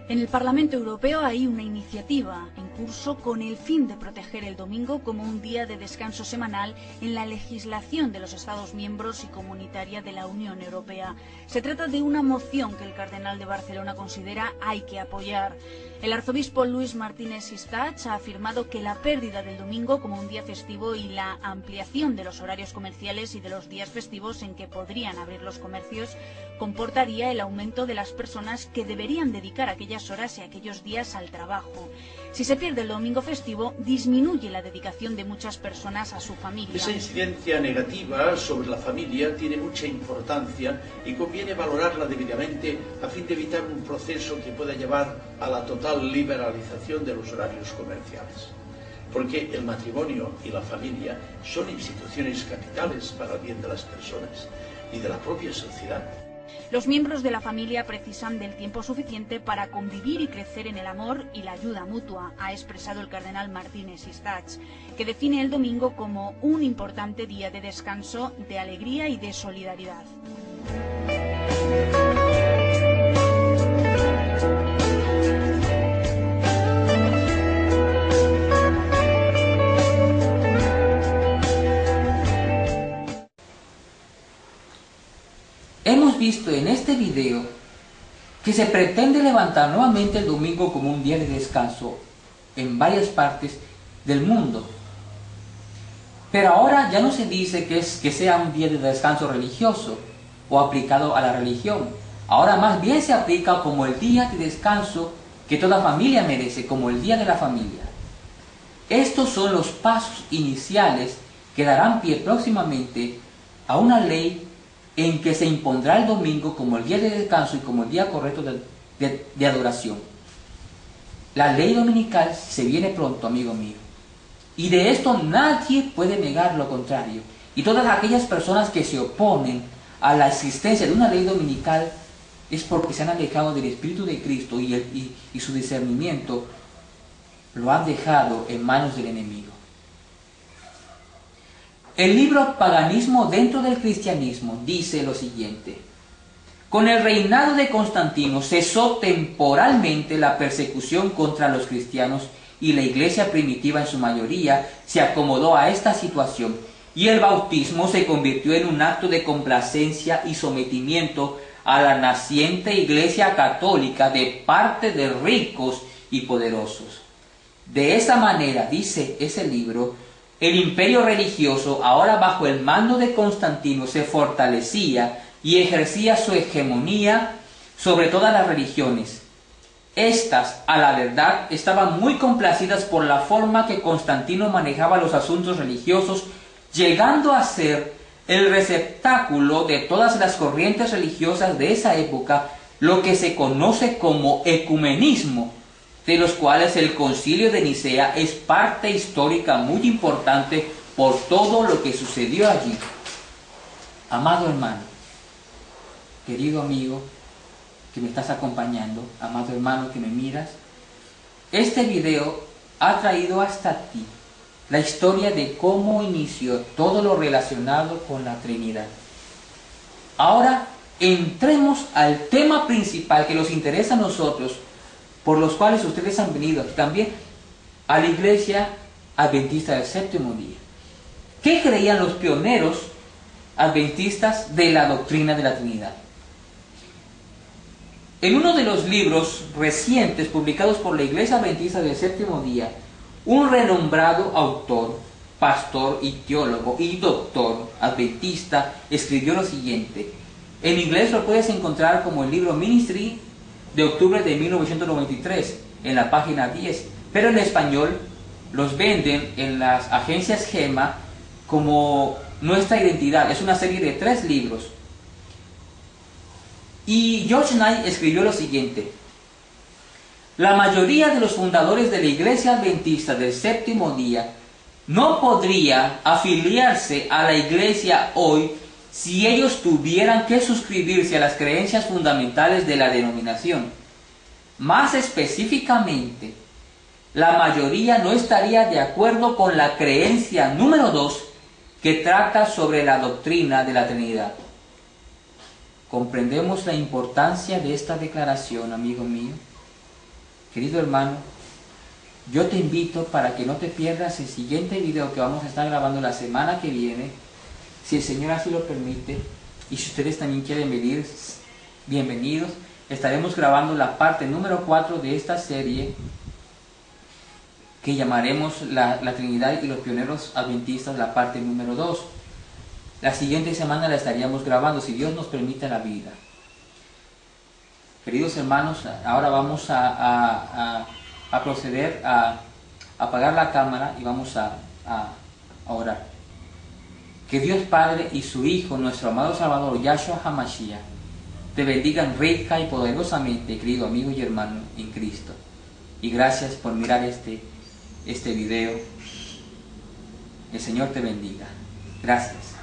En el Parlamento Europeo hay una iniciativa en curso con el fin de proteger el domingo como un día de descanso semanal en la legislación de los Estados miembros y comunitaria de la Unión Europea. Se trata de una moción que el cardenal de Barcelona considera hay que apoyar. El arzobispo Luis Martínez Sistach ha afirmado que la pérdida del domingo como un día festivo y la ampliación de los horarios comerciales y de los días festivos en que podrían abrir los comercios comportaría el aumento de las personas que deberían dedicar aquellas horas y aquellos días al trabajo. Si se pierde el domingo festivo, disminuye la dedicación de muchas personas a su familia. Esa incidencia negativa sobre la familia tiene mucha importancia y conviene valorarla debidamente a fin de evitar un proceso que pueda llevar a la total liberalización de los horarios comerciales. Porque el matrimonio y la familia son instituciones capitales para el bien de las personas y de la propia sociedad. Los miembros de la familia precisan del tiempo suficiente para convivir y crecer en el amor y la ayuda mutua, ha expresado el cardenal Martínez Sistach, que define el domingo como un importante día de descanso, de alegría y de solidaridad. Hemos visto en este video que se pretende levantar nuevamente el domingo como un día de descanso en varias partes del mundo. Pero ahora ya no se dice que sea un día de descanso religioso o aplicado a la religión. Ahora más bien se aplica como el día de descanso que toda familia merece, como el día de la familia. Estos son los pasos iniciales que darán pie próximamente a una ley en que se impondrá el domingo como el día de descanso y como el día correcto de adoración. La ley dominical se viene pronto, amigo mío. Y de esto nadie puede negar lo contrario. Y todas aquellas personas que se oponen a la existencia de una ley dominical es porque se han alejado del Espíritu de Cristo y su discernimiento lo han dejado en manos del enemigo. El libro Paganismo dentro del cristianismo dice lo siguiente: con el reinado de Constantino cesó temporalmente la persecución contra los cristianos y la iglesia primitiva en su mayoría se acomodó a esta situación y el bautismo se convirtió en un acto de complacencia y sometimiento a la naciente iglesia católica de parte de ricos y poderosos. De esa manera, dice ese libro, el imperio religioso, ahora bajo el mando de Constantino, se fortalecía y ejercía su hegemonía sobre todas las religiones. Estas, a la verdad, estaban muy complacidas por la forma que Constantino manejaba los asuntos religiosos, llegando a ser el receptáculo de todas las corrientes religiosas de esa época, lo que se conoce como ecumenismo, de los cuales el Concilio de Nicea es parte histórica muy importante por todo lo que sucedió allí. Amado hermano, querido amigo que me estás acompañando, amado hermano que me miras, este video ha traído hasta ti la historia de cómo inició todo lo relacionado con la Trinidad. Ahora entremos al tema principal que nos interesa a nosotros, por los cuales ustedes han venido aquí también, a la Iglesia Adventista del Séptimo Día. ¿Qué creían los pioneros adventistas de la doctrina de la Trinidad? En uno de los libros recientes publicados por la Iglesia Adventista del Séptimo Día, un renombrado autor, pastor y teólogo y doctor adventista escribió lo siguiente. En inglés lo puedes encontrar como el libro Ministry de octubre de 1993, en la página 10, pero en español los venden en las agencias Gema como Nuestra Identidad. Es una serie de 3 libros. Y George Knight escribió lo siguiente: la mayoría de los fundadores de la Iglesia Adventista del Séptimo Día no podría afiliarse a la Iglesia hoy si ellos tuvieran que suscribirse a las creencias fundamentales de la denominación. Más específicamente, la mayoría no estaría de acuerdo con la creencia número 2 que trata sobre la doctrina de la Trinidad. ¿Comprendemos la importancia de esta declaración, amigo mío? Querido hermano, yo te invito para que no te pierdas el siguiente video que vamos a estar grabando la semana que viene, si el Señor así lo permite, y si ustedes también quieren venir, bienvenidos. Estaremos grabando la parte número 4 de esta serie que llamaremos la Trinidad y los pioneros adventistas, la parte número 2. La siguiente semana la estaríamos grabando, si Dios nos permite la vida. Queridos hermanos, ahora vamos a proceder a apagar la cámara y vamos a orar. Que Dios Padre y su Hijo, nuestro amado Salvador, Yahshua HaMashiach, te bendigan rica y poderosamente, querido amigo y hermano en Cristo. Y gracias por mirar este video. El Señor te bendiga. Gracias.